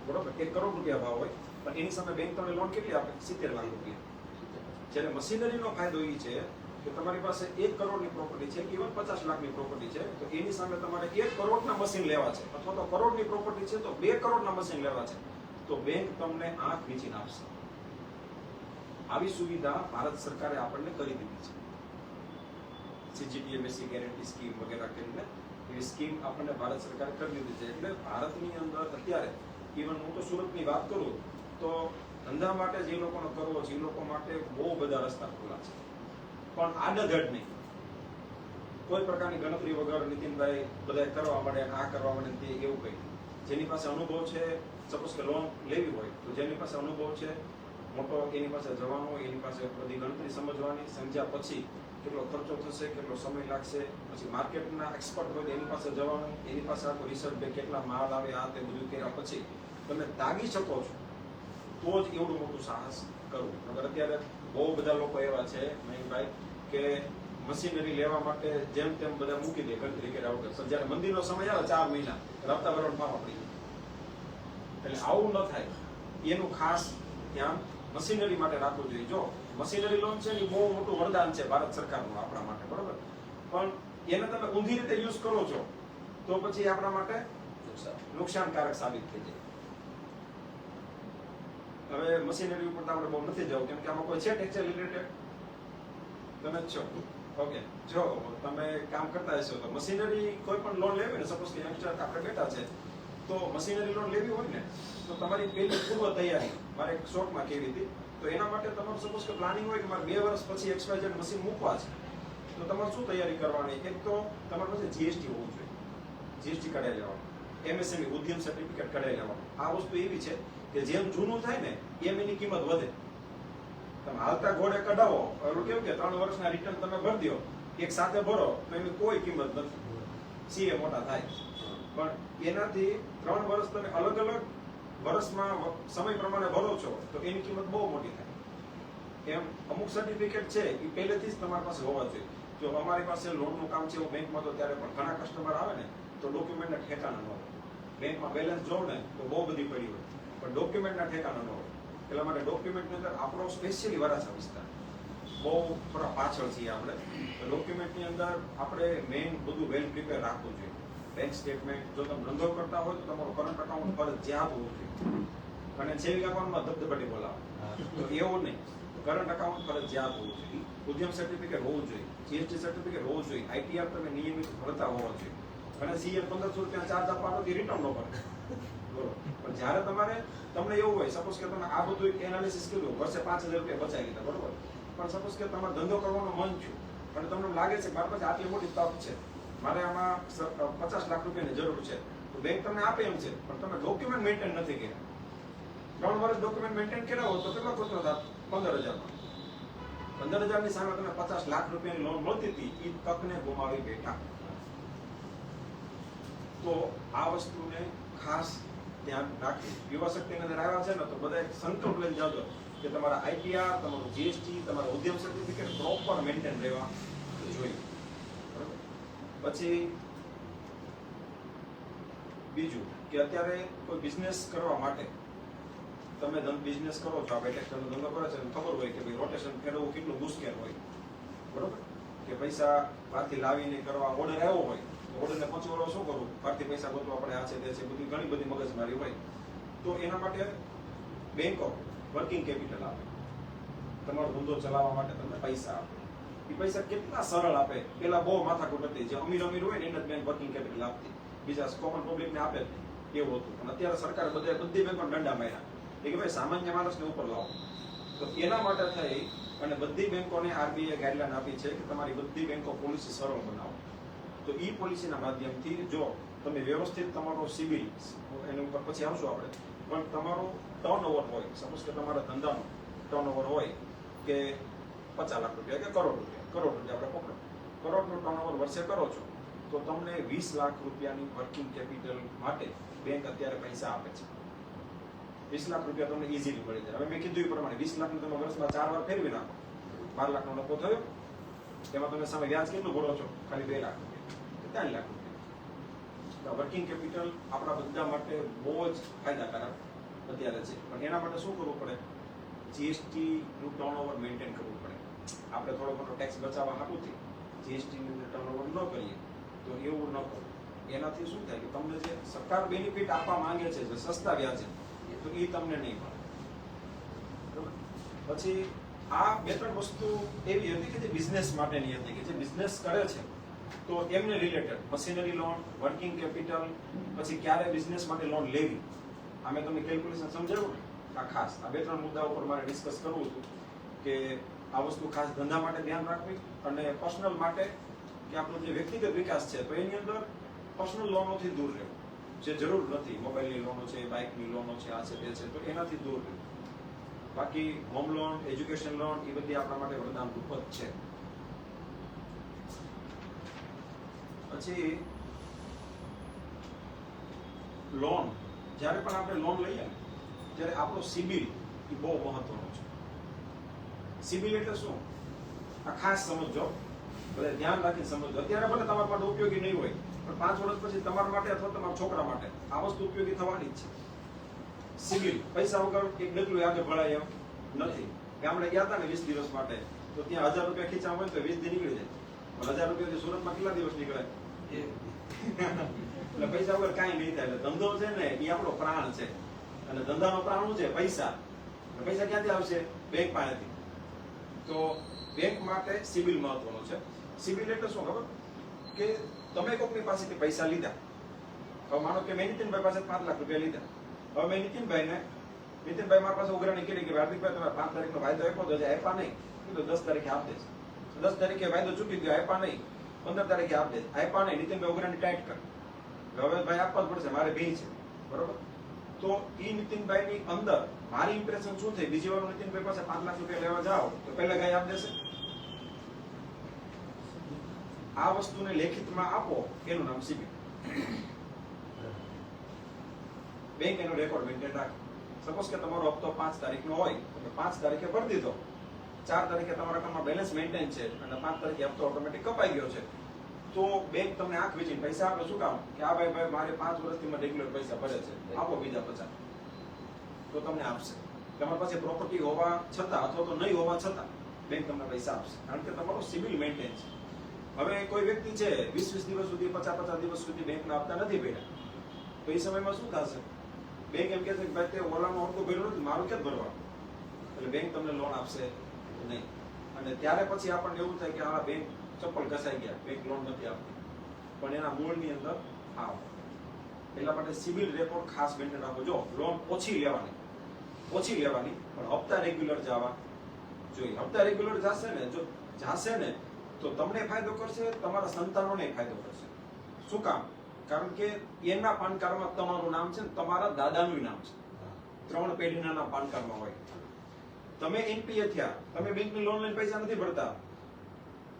બરોબર, 1 કરોડ રૂપિયા ભાવ હોય, પણ એની સામે બેંક તમને લોન કેટલી આપે? 70 લાખ રૂપિયા. જ્યારે મશીનરીનો ફાયદો એ છે કે તમારી પાસે 1 કરોડની પ્રોપર્ટી છે, ઇવન 50 લાખની પ્રોપર્ટી છે, તો એની સામે તમારે 1 કરોડના મશીન લેવા છે, અથવા તો કરોડની પ્રોપર્ટી છે તો 2 કરોડના મશીન લેવા છે, તો બેંક તમને આંખ મીચીને આપશે. આવી સુવિધા ભારત સરકારે આપણને કરી દીધી છે. CGTMSE ગેરંટી સ્કીમ વગેરે કરીને એવી સ્કીમ આપણને ભારત સરકારે કરી દીધી છે. એટલે ભારતની અંદર અત્યારે ઇવન હું તો સુરતની વાત કરું તો ધંધા માટે જે લોકોનો કરવો છે એ લોકો માટે બહુ બધા રસ્તા ખુલ્લા છે, પણ આડધડ નહીં. કોઈ પ્રકારની ગણતરી વગર નીતિનભાઈ બધા કરવા માંડે, આ કરવા માંડે, તે એવું કંઈ. જેની પાસે અનુભવ છે, સપોઝ કે લોન લેવી હોય તો જેની પાસે અનુભવ છે મોટો, એની પાસે જવાનું, એની પાસે બધી ગણતરી સમજવાની, સમજ્યા પછી કેટલો ખર્ચો થશે, કેટલો સમય લાગશે, પછી માર્કેટના એક્સપર્ટ હોય એની પાસે જવાનું, એની પાસે આખો રિસર્ચ બે કેટલા માલ આવે, આ તે બધું કર્યા પછી તમે તાગી શકો છો, તો જ એવડું મોટું સાહસ કરવું. નકર અત્યારે બહુ બધા લોકો એવા છે મહેશભાઈ કે મશીનરી લેવા માટે જેમ તેમ બધા મૂકી દે ગણતરી કર્યા વગર. જ્યારે મંદિરનો સમય આવે 4 મહિના રફતા ભરવાનું ફાવા પડી જાય. એટલે આવું ન થાય એનું ખાસ ધ્યાન મશીનરી માટે રાખવું જોઈએ. જો મશીનરી લોન છે એ બહુ મોટું વરદાન છે ભારત સરકારનું આપણા માટે, બરોબર, પણ એને તમે ઊંધી રીતે યુઝ કરો છો તો પછી આપણા માટે નુકસાનકારક સાબિત થઈ જાય. હવે મશીનરી ઉપર તો આપણે બહુ નથી જવું, કેમ કે આમાં કોઈ છે ટેક્સટાઇલ રિલેટેડ તમે જ છો, ઓકે. જો તમે કામ કરતા હશો તો મશીનરી કોઈ પણ લોન લેવી ને, સપોઝ કે યંગસ્ટર આપણે બેઠા છે તો મશીનરી લોન લેવી હોય ને તો તમારી પહેલી પૂર્વ તૈયારી મારે એક શોર્ટમાં કેવી હતી, તો એના માટે તમારું સપોઝ કે પ્લાનિંગ હોય કે મારે 2 વર્ષ પછી XYZ મશીન મૂકવા છે, તો તમારે શું તૈયારી કરવાની? એક તો તમારી પાસે GST હોવું જોઈએ, GST કઢાઈ લેવાનું, MSME ઉદ્યમ સર્ટિફિકેટ કઢાઈ લેવાનું. આ વસ્તુ એવી છે કે જેમ જૂનું થાય ને એમ એની કિંમત વધે. તમે હાલતા ઘોડે કઢાવો, એવું કેવું કે 3 વર્ષના રિટર્ન તમે ભરી દો, એક સાથે ભરો તો એની કોઈ કિંમત નથી, CA મોટા થાય. પણ એનાથી 3 વર્ષ તમે અલગ અલગ વર્ષમાં સમય પ્રમાણે ભરો છો તો એની કિંમત બહુ મોટી થાય. એમ અમુક સર્ટિફિકેટ છે એ પહેલેથી જ તમારી પાસે હોવા જોઈએ. જો અમારી પાસે લોનનું કામ છે, હું બેંકમાં તો ત્યારે પણ ઘણા કસ્ટમર આવે ને તો ડોક્યુમેન્ટના ઠેકાણા ન હોય. બેંકમાં બેલેન્સ જોઉં ને તો બહુ બધી પડી હોય, પણ ડોક્યુમેન્ટના ઠેકાણા ન હોય. એટલા માટે ડોક્યુમેન્ટની અંદર આપણો સ્પેશિયલી વરાછા વિસ્તાર બહુ થોડા પાછળ છીએ આપણે. ડોક્યુમેન્ટની અંદર આપણે મેઇન બધું વેલ પ્રિપેર રાખવું જોઈએ. બેંક સ્ટેટમેન્ટ, જો તમે ધંધો કરતા હોય તો તમારું કરંટ અકાઉન્ટ ફરજિયાત હોવું જોઈએ. અને સેવિંગ અકાઉન્ટમાં ધબધબાટી બોલાવો તો એવું નહીં, કરંટ અકાઉન્ટ ફરજિયાત હોવું જોઈએ. ઉદ્યમ સર્ટિફિકેટ હોવું જોઈએ, GST સર્ટિફિકેટ હોવું જોઈએ, ITR તમે નિયમિત ભરતા હોવા જોઈએ. અને CA 1500 રૂપિયા ચાર્જ આપવાનો રિટર્ન ન ભરે, બરોબર. પણ જ્યારે તમને એવું હોય સપોઝ કે તમે આ બધું એનાલિસિસ કર્યું, વર્ષે 5,000 રૂપિયા બચાવી લીધા, બરોબર, પણ સપોઝ કે તમારે ધંધો કરવાનું મન થયું અને તમને લાગે છે કે મારી પાસે આટલી મોટી તક છે, મારે આમાં 50 લાખ રૂપિયાની જરૂર છે, તો બેંક તમને આપે એમ છે, પણ તમે ડોક્યુમેન્ટ મેન્ટેન નથી કર્યા. 3 વર્ષ ડોક્યુમેન્ટ મેન્ટેન કર્યા હો તો કેટલો ખર્ચો થાય? 15,000. 15,000 ની સામે તમે 50 લાખ રૂપિયાની લોન મળતી હતી, એ તકને ગુમાવી બેઠા. તો આ વસ્તુને ખાસ ધ્યાન રાખી. યુવા શક્તિની અંદર આવ્યા છે ને તો બધા એક સંકલ્પ લઈને જાજો કે તમારા ITR, તમારું GST, તમારા ઉદ્યમ સર્ટિફિકેટ પ્રોપર મેન્ટેન રહેવા જોઈએ, બરાબર. પછી બીજું કે અત્યારે કોઈ બિઝનેસ કરવા માટે તમે બિઝનેસ કરો છો, આપણે ટેક્સટાઇલનો ધંધો કરે છે, ખબર હોય કે ભાઈ રોટેશન ફેરવવું કેટલું મુશ્કેલ હોય, બરોબર? કે પૈસા બહારથી લાવીને કરવા, ઓર્ડર આવ્યો હોય તો ઓર્ડરને પહોંચવાનો શું કરવું, બહારથી પૈસા ગોતવા પડે, આ છે તે છે, બધી ઘણી બધી મગજમારી હોય. તો એના માટે બેંકો વર્કિંગ કેપિટલ આપે, તમારો ધંધો ચલાવવા માટે તમને પૈસા આપે. એ પૈસા કેટલા સરળ આપે. પેલા બહુ માથાકૂટ હતી, જે અમીર હોય ને એને જ બેંક વર્કિંગ કેપિટલ આપતી, બીજા કોમન પબ્લિકને આપે જ નહીં, એવું હતું. પણ અત્યારે સરકારે બધી બેંકો દંડા માર્યા કે ભાઈ સામાન્ય માણસને ઉપર લાવો. તો એના માટે થઈ અને બધી બેંકોને આરબીઆઈ ગાઈડલાઈન આપી છે કે તમારી બધી બેંકો પોલિસી સરળ બનાવો. તો ઈ પોલિસીના માધ્યમથી જો તમે વ્યવસ્થિત તમારો સિબિલ, એની ઉપર પછી આવશું આપણે, પણ તમારો ટર્નઓવર હોય, સપોઝ કે તમારા ધંધાનો ટર્નઓવર હોય કે 50 લાખ રૂપિયા કે કરોડ રૂપિયા આપણે પકડો, કરોડનું ટર્નઓવર વર્ષે કરો છો તો તમને 20 લાખ રૂપિયાની વર્કિંગ કેપિટલ માટે બેંક અત્યારે પૈસા આપે છે. 20 લાખ રૂપિયા તમને ઇઝીલી મળી જાય. હવે મેં કીધું એ પ્રમાણે 20 લાખનું તમે વર્ષમાં 4 વાર ફેરવી નાખો, 12 લાખનો નફો થયો. એમાં તમે સામે વ્યાજ કેટલું ભરો છો? ખાલી 2 લાખ રૂપિયા, 3 લાખ રૂપિયા. વર્કિંગ કેપિટલ આપણા બધા માટે બહુ જ ફાયદાકારક અત્યારે છે. પણ એના માટે શું કરવું પડે? જીએસટી નું ટર્નઓવર મેન્ટેન કરવું પડે. આપણે થોડો ઘણો ટેક્સ બચાવવા હાટુથી જીએસટી નું ટર્નઓવર ન કરીએ તો એવું ન કરો. એનાથી શું થાય કે તમને જે સરકાર બેનિફિટ આપવા માંગે છે, જે સસ્તા વ્યાજે, તો એ તમને નહીં મળે. પછી આ 2-3 વસ્તુ એવી હતી કે જે બિઝનેસ માટેની હતી, કે જે બિઝનેસ કરે છે તો એમને related machinery loan, working capital, પછી ક્યારે બિઝનેસ માટે લોન લેવી, આ મેં તમને કેલ્ક્યુલેશન સમજાવ્યું ને. આ ખાસ આ 2-3 મુદ્દાઓ પર મારે ડિસ્કસ કરવું હતું કે આ વસ્તુ ખાસ ધંધા માટે ધ્યાન રાખવી અને પર્સનલ માટે કે આપણો જે વ્યક્તિગત વિકાસ છે તો એની અંદર પર્સનલ લોનોથી દૂર રહેવું, જે જરૂર નથી. મોબાઈલની લોનો છે, બાઇકની લોનો છે, આ છે તે છે, તો એનાથી દૂર રહેવું. બાકી હોમ લોન, એજ્યુકેશન લોન એ બધી આપણા માટે વરદાન રૂપ જ છે. પછી લોન, જ્યારે પણ આપણે લોન લઈએ ત્યારે આપણો સિબિલ એ બહુ મહત્વનો છે. સિબિલ એટલે શું? આ ખાસ સમજો, ભલે ધ્યાન રાખીને સમજો. અત્યારે ભલે તમારા માટે ઉપયોગી નહીં હોય, પણ 5 વર્ષ પછી તમારા માટે અથવા તમારા છોકરા માટે આ વસ્તુ ઉપયોગી થવાની જ છે. સિબિલ પૈસા વગર એક ડગલું આગળ ભળાય એમ નથી. ગામડે ગયા હતા ને 20 દિવસ માટે, તો ત્યાં 1000 રૂપિયા ખીચા હોય તો 20 દી નીકળી જાય. 1000 રૂપિયાથી સુરતમાં કેટલા દિવસ નીકળે? એટલે પૈસા વગર કાંઈ નહીં થાય. એટલે ધંધો છે ને એ આપણો પ્રાણ છે, અને ધંધાનો પ્રાણ શું છે? પૈસા. પૈસા ક્યાંથી આવશે? બેંક પાસેથી. તો બેંક માટે સિબિલ મહત્વનો છે. સિબિલ એટલે શું ખબર? કે તમે કોઈકની પાસેથી પૈસા લીધા. હવે માનો કે મેં નીતિનભાઈ પાસે 5 લાખ રૂપિયા લીધા. હવે મેં નીતિનભાઈ મારા પાસે ઉઘરાણી કરી કે હાર્દિકભાઈ તમે 5 તારીખનો વાયદો આપ્યો તો આપ્યા નહીં, કીધું 10 તારીખે આપ દઈશ. 10 તારીખે વાયદો ચૂકી ગયો, આપ્યા નહીં. 15 તારીખે આપ દઈશ, આપ્યા નહીં. નીતિનભાઈ ઉઘરાણી ટાઈટ કર. હવે ભાઈ આપવા જ પડશે, મારે ભી છે, બરોબર? તો ઈ નીતિનભાઈ ની અંદર મારી ઇમ્પ્રેશન શું થઈ? બીજી વાર નીતિનભાઈ પાસે 5 લાખ રૂપિયા લેવા જાઓ તો પહેલા કઈ આપ દેશે? આ વસ્તુને લેખિતમાં આપો, એનું નામ સિબિલ. બેંક એનો રેકોર્ડ મેન્ટેન રાખે. સપોઝ કે તમારો હપ્તો 5 તારીખનો હોય તો 5 તારીખે ભરી દીધો, 4 તારીખે તમારા અકાઉન્ટમાં બેલેન્સ મેન્ટેન છે અને 5 તારીખે હપ્તો ઓટોમેટિક કપાઈ ગયો છે, તો બેંક તમને આંખ વીચીને પૈસા આપે. શું કામ? કે આ ભાઈ મારે 5 વર્ષથી મેં રેગ્યુલર પૈસા ભરે છે, આપો બીજા 50. તો તમને આપશે. તમારી પાસે પ્રોપર્ટી હોવા છતાં અથવા તો નહીં હોવા છતાં બેંક તમને પૈસા આપશે, કારણ કે તમારો સિબિલ મેન્ટેન છે. હવે કોઈ વ્યક્તિ છે 20 દિવસ સુધી, 50 દિવસ સુધી બેંકના હપ્તા નથી ભર્યા, તો એ સમયમાં શું થશે? બેંક એમ કહે છે કે ભાઈ તે ઓલાનો હપ્તો ભર્યો નથી, મારું ક્યાં ભરવાનું? એટલે બેંક તમને લોન આપશે નહીં. અને ત્યારે પછી આપણને એવું થાય કે આ બેંક ચપ્પલ ઘસાઈ ગયા, બેંક લોન નથી આપતી. પણ એના મૂળની અંદર આવો. એટલા માટે સિબિલ રેકોર્ડ ખાસ મેન્ટેન રાખો. જો લોન ઓછી લેવાની, પણ હપ્તા રેગ્યુલર જવા જોઈએ. હપ્તા રેગ્યુલર જશે ને, જો જાશે ને તો તમને ફાયદો કરશે, તમારા સંતાનોને ફાયદો કરશે. શું કામ? કારણ કે એના પાન કાર્ડમાં તમારું નામ છે ને તમારા દાદાનું નામ છે. 3 પેઢીના પાન કાર્ડમાં હોય. તમે એનપીએ થયા, તમે બેંકની લોન લઈને પૈસા નથી ભરતા,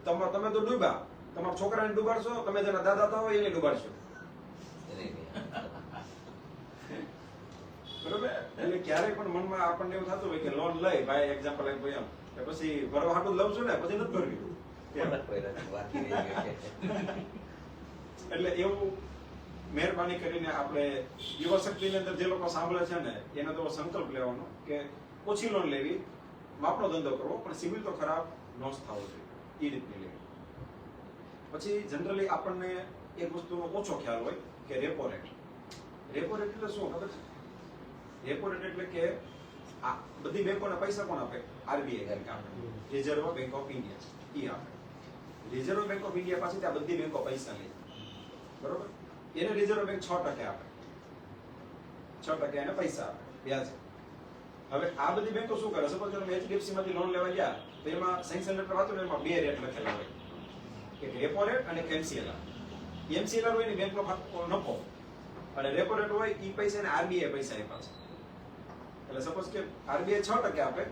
તમે તો ડૂબ્યા. તમારા છોકરાને ડૂબાડશો, તમે જેના દાદા થા હોય એને ડૂબાડશો. બરોબર? એટલે ક્યારેય પણ મનમાં આપણને એવું થતું હોય કે લોન લઈ ભાઈ, એક્ઝામ્પલ આપ્યું એમ, કે પછી ભરવા હાટું લઉં છું ને પછી નથી ભરવી. એટલે એવું મહેરબાની કરીને આપણે યુવા શક્તિની અંદર જે લોકો સાંભળે છે ને એનો તો સંકલ્પ લેવાનો કે ઓછી લોન લેવી, માપનો ધંધો કરવો, પણ સિવિલ તો ખરાબ ન જ થવો જોઈએ, એ રીતની લેવી. પછી જનરલી આપણને એક વસ્તુનો ઓછો ખ્યાલ હોય કે રેપો રેટ. રેપો રેટ એટલે શું ખબર છે? રેપો રેટ એટલે કે આ બધી બેંકોના પૈસા કોણ આપે? આરબીઆઈ આપે, રિઝર્વ બેંક ઓફ ઇન્ડિયા એ આપે. રિઝર્વ બેંક ઓફ ઇન્ડિયા પાસેથી આ બધી બેંકો પૈસા લે, બરોબર? એને રિઝર્વ બેંક 6% આપે, 6% એને પૈસા આપે વ્યાજ. હવે આ બધી બેંકો શું કરે? સપોઝ તમે એચડીએફસી માંથી લોન લેવા ગયા તો એમાં સેન્કશન લેટર વાંચો ને એમાં બે રેટ લખેલા હોય, એક રેપો રેટ અને એક એમસીએલઆર. એમસીએલઆર હોય ને બેંકનો નફો, અને રેપો રેટ હોય એ પૈસા ને આરબીઆઈ પૈસા આપ્યા છે. એટલે સપોઝ કે આરબીઆઈ 6% આપે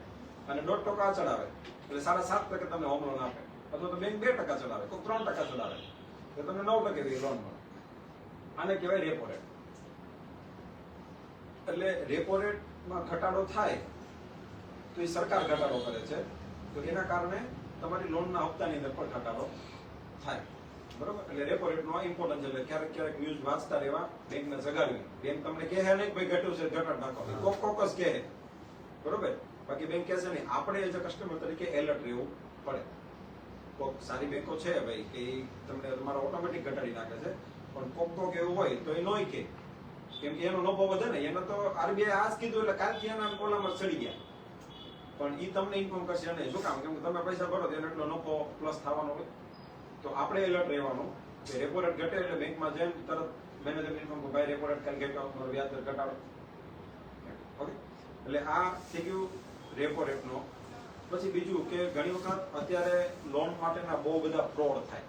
અને 1.5% ચડાવે એટલે 7.5% તમને હોમ લોન આપે, અથવા તો બેંક 2% ચડાવે, કોઈ 3% ચડાવે તો તમને 9% લોન મળે. આને કહેવાય રેપો રેટ. એટલે રેપો રેટમાં ઘટાડો થાય તો એ સરકાર ઘટાડો કરે છે, તો એના કારણે તમારી લોનના હપ્તાની અંદર પણ ઘટાડો થાય, બરોબર? એટલે રેપો રેટનો ઇમ્પોર્ટન્સ એટલે ક્યારેક ન્યૂઝ વાંચતા રહેવા, બેંકને જગાડવી. બેંક તમને કહે નહીં ભાઈ ઘટ્યું છે ઘટાડ નાખો, કોક જ કહે, બરોબર? બાકી બેંક કહે છે નહીં. આપણે એઝ અ કસ્ટમર તરીકે એલર્ટ રહેવું પડે. કોક સારી બેંકો છે ભાઈ કે તમને તમારા ઓટોમેટિક ઘટાડી નાખે છે, પણ કોક એવું હોય તો એ નોય કે, કેમ કે એનો નફો વધે ને. એનો તો આરબીઆઈ આજ કીધું એટલે કાલથી એના કોલામાં ચડી ગયા, પણ ઈ તમને ઇન્ફોર્મ કરશે નહીં. શું કામ? કેમ કે તમે પૈસા ભરો તો એનો એટલો નફો પ્લસ થવાનો હોય. તો આપણે એલર્ટ રહેવાનું કે રેપો રેટ ઘટે એટલે બેંકમાં જઈને તરત મેનેજરને ઇન્ફોર્મ કરો, ભાઈ રેપો રેટ કાલ ઘટાડો, મારો વ્યાજ દર ઘટાડો. ઓકે, એટલે આ થઈ ગયું રેપો રેટનો. પછી બીજું કે ઘણી વખત અત્યારે લોન માટેના બહુ બધા ફ્રોડ થાય,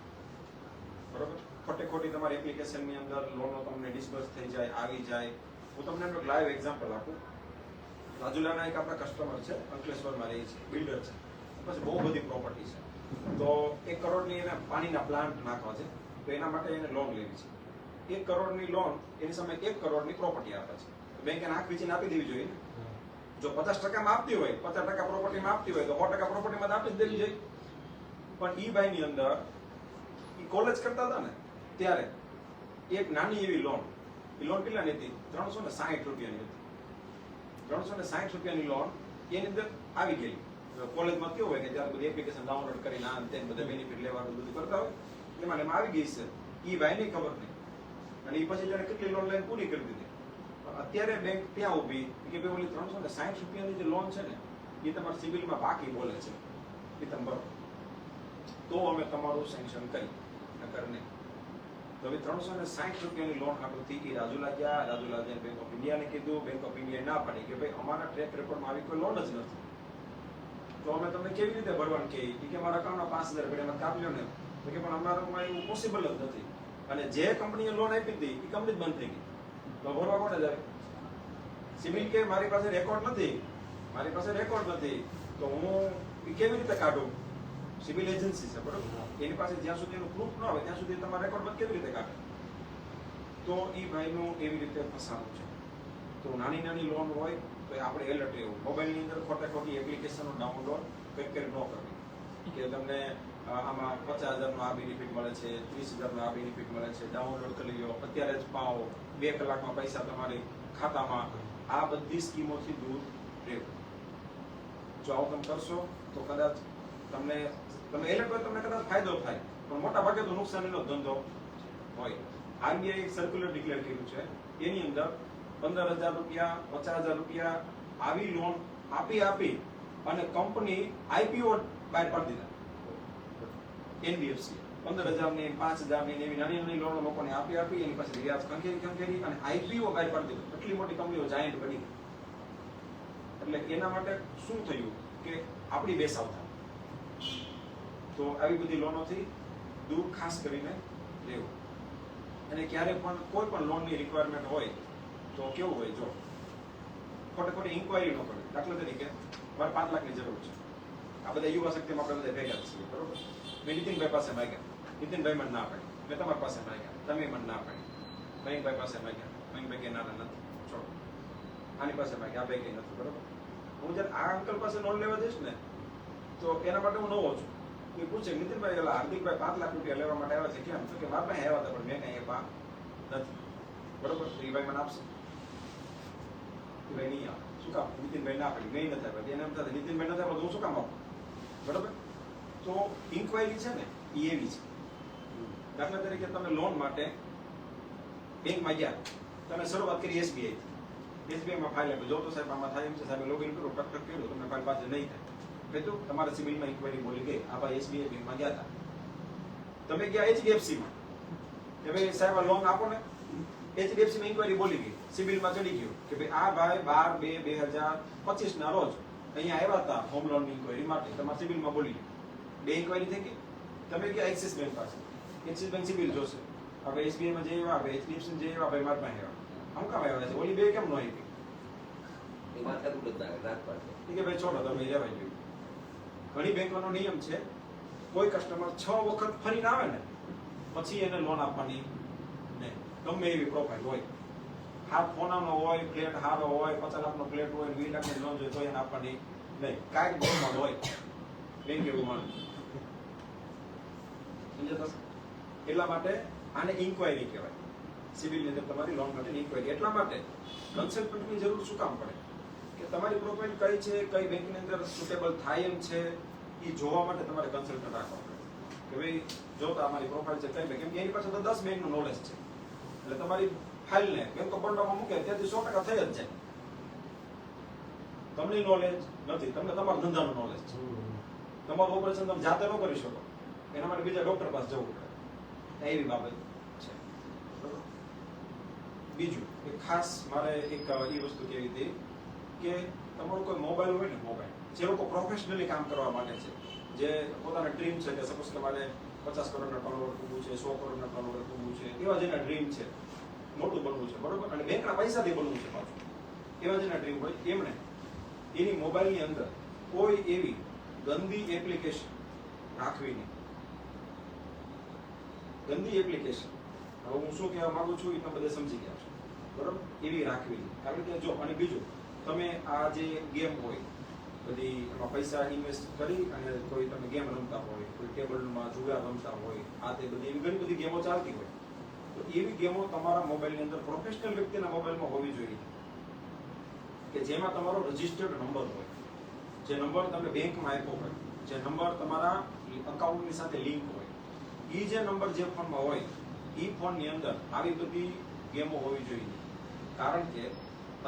બરોબર? ખોટી તમારી એપ્લિકેશનની અંદર લોનો તમને ડિસ્બર્સ થઈ જાય, આવી જાય. હું તમને એક લાઈવ એક્ઝામ્પલ આપું. રાજુલાના એક આપણા કસ્ટમર છે, અંકલેશ્વરમાં રહે છે, બિલ્ડર છે, પછી બહુ બધી પ્રોપર્ટી છે. તો 1 કરોડની એને પાણીના પ્લાન્ટ નાખવા છે, તો એના માટે એને લોન લેવી છે. 1 કરોડની લોન એની સામે 1 કરોડની પ્રોપર્ટી આપે છે. બેંકે આંખ વીચીને આપી દેવી જોઈએ ને. જો 50% માં આપતી હોય, 50% પ્રોપર્ટીમાં આપતી હોય તો 100% પ્રોપર્ટીમાં આપી જ દેવી જોઈએ. પણ ઈ ભાઈની અંદર ઈ કોલેજ કરતા હતા ને ત્યારે એક નાની એવી લોન, એ લોન કેટલાની હતી? 360 રૂપિયાની હતી. 360 રૂપિયાની લોન એની અંદર આવી ગઈ. કોલેજમાં કેવું હોય કે જ્યારે બધી એપ્લિકેશન ડાઉનલોડ કરીને આ તે બધા બેનિફિટ લેવાનું બધું કરતા હોય, એમાં આવી ગઈ છે. ઈ ભાઈને ખબર નહીં, અને એ પછી તેને કેટલી લોન લઈને પૂરી કરી દીધી. અત્યારે બેંક ત્યાં ઊભી કે ભાઈ ઓલી 360 રૂપિયાની જે લોન છે ને એ તમારા સિવિલમાં બાકી બોલે છે, એ તમે ભરો તો અમે તમારું સેન્કશન કરી, નકર નહીં. તો હવે 360 રૂપિયાની લોન હાટુથી એ રાજુલા ગયા. રાજુલા જઈને બેંક ઓફ ઇન્ડિયાને કીધું. બેંક ઓફ ઇન્ડિયાએ ના પાડી કે ભાઈ અમારા ટ્રેક રેકોર્ડમાં આવી કોઈ લોન જ નથી, તો અમે તમને કેવી રીતે ભરવાનું કે મારા અકાઉન્ટમાં 5000 રૂપિયા કાપ્યો ને. તો કે પણ અમારામાં એવું પોસિબલ જ નથી, અને જે કંપનીએ લોન આપી હતી એ કંપની જ બંધ થઈ ગઈ. તો ભરવા કોને જાય? સિવિલ કે મારી પાસે રેકોર્ડ નથી, મારી પાસે રેકોર્ડ નથી, તો હું કેવી રીતે કાઢું? સિવિલ એજન્સી છે, બરોબર? એની પાસે જ્યાં સુધી એનું પ્રૂફ ન આવે ત્યાં સુધી તમારા રેકોર્ડ કેવી રીતે કાઢે? તો એ ભાઈનું એવી રીતે ફસાણું છે. તો નાની લોન હોય તો આપણે એલર્ટ રહેવું. મોબાઈલની અંદર ખોટી એપ્લિકેશનો ડાઉનલોડ કરી ન કરવી કે તમને આમાં 50,000 નો આ બેનિફિટ મળે છે, 30,000 નો આ બેનિફિટ મળે છે, ડાઉનલોડ કરી લો, અત્યારે જ પાઓ, 2 કલાકમાં પૈસા તમારી ખાતામાં. આ બધી સ્કીમોથી દૂર રહેવું. જો આવું તમે કરશો તો કદાચ તમે એલર્ટ હોય તમને કદાચ ફાયદો થાય, પણ મોટા ભાગે તો નુકસાનીનો ધંધો હોય. આરબીઆઈ એક સર્ક્યુલર ડિક્લેર કર્યું છે, એની અંદર 15,000 રૂપિયા, 50,000 રૂપિયા આવી લોન આપી અને કંપની આઈપીઓ બહાર પાડી દીધા. એનબીએફસી 15,000 ની 5,000 ની એવી નાની લોનો લોકોને આપી એની પાસે વ્યાજ ખંખેરી અને આઈપીઓ બહાર પાડી દીધું. એટલી મોટી કંપનીઓ જાયન્ટ બની. એટલે એના માટે શું થયું કે આપણી બેસાવ થાય. તો આવી બધી લોનોથી દૂર ખાસ કરીને રહેવું. અને ક્યારે પણ કોઈ પણ લોનની રિક્વાયરમેન્ટ હોય તો કેવું હોય, જો ખોટી ઇન્કવાયરી ન કરે. દાખલા તરીકે મારે 5 લાખની જરૂર છે. આ બધા યુવા શક્તિમાં આપણે બધા ભેગા છીએ, બરોબર? મેં નીતિનભાઈ પાસે માંગ્યા, નીતિનભાઈ મને ના પાડી. મેં તમારી પાસે માંગ્યા, તમે મને ના પાડી. મયંકભાઈ પાસે માંગ્યા, મયંકભાઈ કે ના નથી, છોડો. આની પાસે માંગ્યા, આ બે કઈ નથી, બરોબર? હું જયારે આ અંકલ પાસે લોન લેવા જઈશ ને તો એના માટે હું નવો છું. એ પૂછે નીતિનભાઈ હાર્દિકભાઈ 5 લાખ રૂપિયા લેવા માટે આવ્યા છે, કેમ? તો કે મારા પાસે આવ્યા હતા પણ મેં કઈ આપ્યા નથી. બરોબર? તો એ ભાઈ મને આપશે? એ ભાઈ નહીં આપે. શું કામ? નીતિનભાઈ ના પાડી, નહીં નથી આપ્યા. એને એમ થાય નીતિનભાઈ નથી આપ્યા તો હું શું કામ આપું? બરોબર? તો ઇન્ક્વાયરી છે ને એ એવી છે. દાખલા તરીકે તમે લોન માટે બેંકમાં ગયા, તમે શરૂઆત કરી SBI થી. SBI માં ફાઇલ આપી, જો તો સાહેબ આમાં થાય એમ છે, સાહેબ લોગિન કરો, ટક ટક કર્યું, તમને ફાઇલ પાસે નહીં થાય. કીધું તમારા સિબિલમાં ઇન્ક્વાયરી બોલી ગઈ, આ ભાઈ SBI બેંકમાં ગયા હતા, તમે ગયા HDFC માં કે ભાઈ સાહેબ આ લોન આપો ને, HDFC માં ઇન્ક્વાયરી બોલી ગઈ, સિબિલમાં ચડી ગયું કે ભાઈ આ ભાઈ 12/2/2025 ના રોજ અહીંયા આવ્યા હતા હોમ લોન ની ઇન્ક્વાયરી માટે, તમારા સિબિલમાં બોલી ગયું. બે ઇન્ક્વાયરી થઈ ગઈ. તમે ગયા એક્સિસ બેંક પાસે, એક્સિસ બેંક સિબિલ જોશે, હવે SBI માં જઈ આવ્યા, હવે HDFC માં જઈ આવ્યા, ભાઈ મારા પાસે આવ્યા, આમ કામ આવ્યા છે, ઓલી બે કેમ ન આવી? એ માથા દુખત લાગે રાત પાસે. કે ભાઈ છોડો, તમે રહેવાય ગયું. ઘણી બેંકોનો નિયમ છે, કોઈ કસ્ટમર 6 વખત ફરીને આવે ને પછી એને લોન આપવાની નહીં, ગમે એવી પ્રોફાઇલ હોય, હાથ ફોનાનો હોય, ફ્લેટ હારો હોય, 50 લાખનો ફ્લેટ હોય, 20 લાખની લોન જોઈએ તો એને આપવાની નહીં, કાંઈક ગોળમાલ હોય, બેંક એવું માને. સમજાતા? એટલા માટે આને ઇન્ક્વાયરી કહેવાય. સિવિલની અંદર તમારી લોન માટેની ઇન્ક્વાયરી. એટલા માટે કન્સલ્ટન્ટની જરૂર શું કામ પડે? કે તમારી પ્રોફાઇલ કઈ છે, કઈ બેંકની અંદર સુટેબલ થાય એમ છે, એ જોવા માટે તમારે કન્સલ્ટન્ટ રાખવા પડે. કે ભાઈ જો તો અમારી પ્રોફાઇલ છે કઈ બેંક, કેમ કે એની પાસે તો 10 બેંકનું નોલેજ છે, એટલે તમારી ફાઇલને બેંક ઓફ બરોડામાં મૂકે ત્યાંથી 100% થઈ જ જાય. તમને નોલેજ નથી, તમને તમારા ધંધાનું નોલેજ છે, તમારું ઓપરેશન તમે જાતે ન કરી શકો, એના માટે બીજા ડોક્ટર પાસે જવું પડે, એવી બાબત છે. બરોબર? બીજું એક ખાસ મારે એક એ વસ્તુ કહેવી હતી કે તમારું કોઈ મોબાઈલ હોય ને, મોબાઈલ જે લોકો પ્રોફેશનલી કામ કરવા માટે છે, જે પોતાના ડ્રીમ છે કે સપોઝ કે મારે 50 કરોડના ટર્નઓવર કરવું છે, 100 કરોડના ટર્નઓવર કરવું છે, એવા જેના ડ્રીમ છે, મોટું બનવું છે, બરોબર, અને બેંકના પૈસાથી બનવું છે પાછું, એવા જેના ડ્રીમ હોય એમણે એની મોબાઈલની અંદર કોઈ એવી ગંદી એપ્લિકેશન રાખવી નહીં. ગંદી એપ્લિકેશન, હવે હું શું કહેવા માંગુ છું એ તમે બધા સમજી ગયા છો, બરોબર, એવી રાખવી નહીં. કારણ કે જો, અને બીજું, તમે આ જે ગેમ હોય બધી, એમાં પૈસા ઇન્વેસ્ટ કરી અને કોઈ તમે ગેમ રમતા હોય, કોઈ ટેબલમાં જુગાર રમતા હોય, આ તે બધી એવી ઘણી બધી ગેમો ચાલતી હોય, તો એવી ગેમો તમારા મોબાઈલની અંદર પ્રોફેશનલ વ્યક્તિના મોબાઈલમાં હોવી જોઈએ કે જેમાં તમારો રજિસ્ટર્ડ નંબર હોય, જે નંબર તમે બેંકમાં આપ્યો હોય, જે નંબર તમારા અકાઉન્ટની સાથે લિંક હોય, એ જે નંબર જે ફોનમાં હોય એ ફોનની અંદર આવી બધી ગેમો હોવી જોઈએ. કારણ કે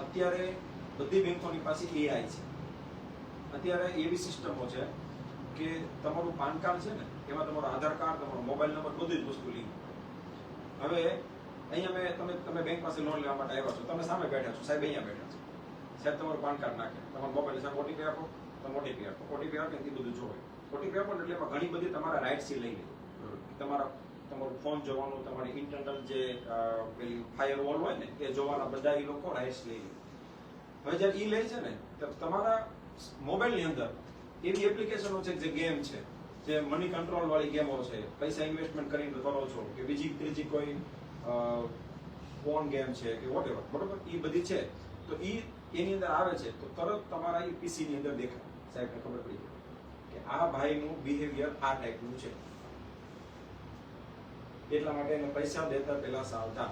અત્યારે બધી બેંકોની પાસે AI છે, અત્યારે એવી સિસ્ટમો છે કે તમારું પાન કાર્ડ છે ને, એમાં તમારો આધાર કાર્ડ, તમારો મોબાઈલ નંબર, બધી જ વસ્તુ લિંક. હવે અહીંયા તમે બેંક પાસે લોન લેવા માટે આવ્યા છો, તમે સામે બેઠા છો, સાહેબ અહીંયા બેઠા છો, સાહેબ તમારું પાન કાર્ડ નાખે, તમારો મોબાઈલ, સાહેબ OTP આપો, તમે OTP આપો, OTP આપે એ બધું જોવે. OTP આપો એટલે એમાં ઘણી બધી તમારા રાઇટ્સ લઈ લે, તમારું ફોન જોવાનું, તમારી ઇન્ટરનલ જે પેલી ફાયરવોલ હોય ને એ જોવાના બધા એ લોકો રાઇટ્સ લઈ લે. હવે જ્યારે ઈ લે છે ને, તો તમારા મોબાઈલની અંદર એવી એપ્લિકેશનો છે, જે ગેમ છે, જે મની કંટ્રોલ વાળી ગેમો છે, પૈસા ઇન્વેસ્ટમેન્ટ કરીને કરો છો, કે બીજી ત્રીજી કોઈ ફોન ગેમ છે કે વોટેવર, બરોબર, એ બધી છે, તો એની અંદર આવે છે તો તરત તમારા એ PC ની અંદર દેખાય, સાહેબને ખબર પડી કે આ ભાઈનું બિહેવિયર આ ટાઈપનું છે, એટલા માટે એને પૈસા દેતા પહેલા સાવધાન.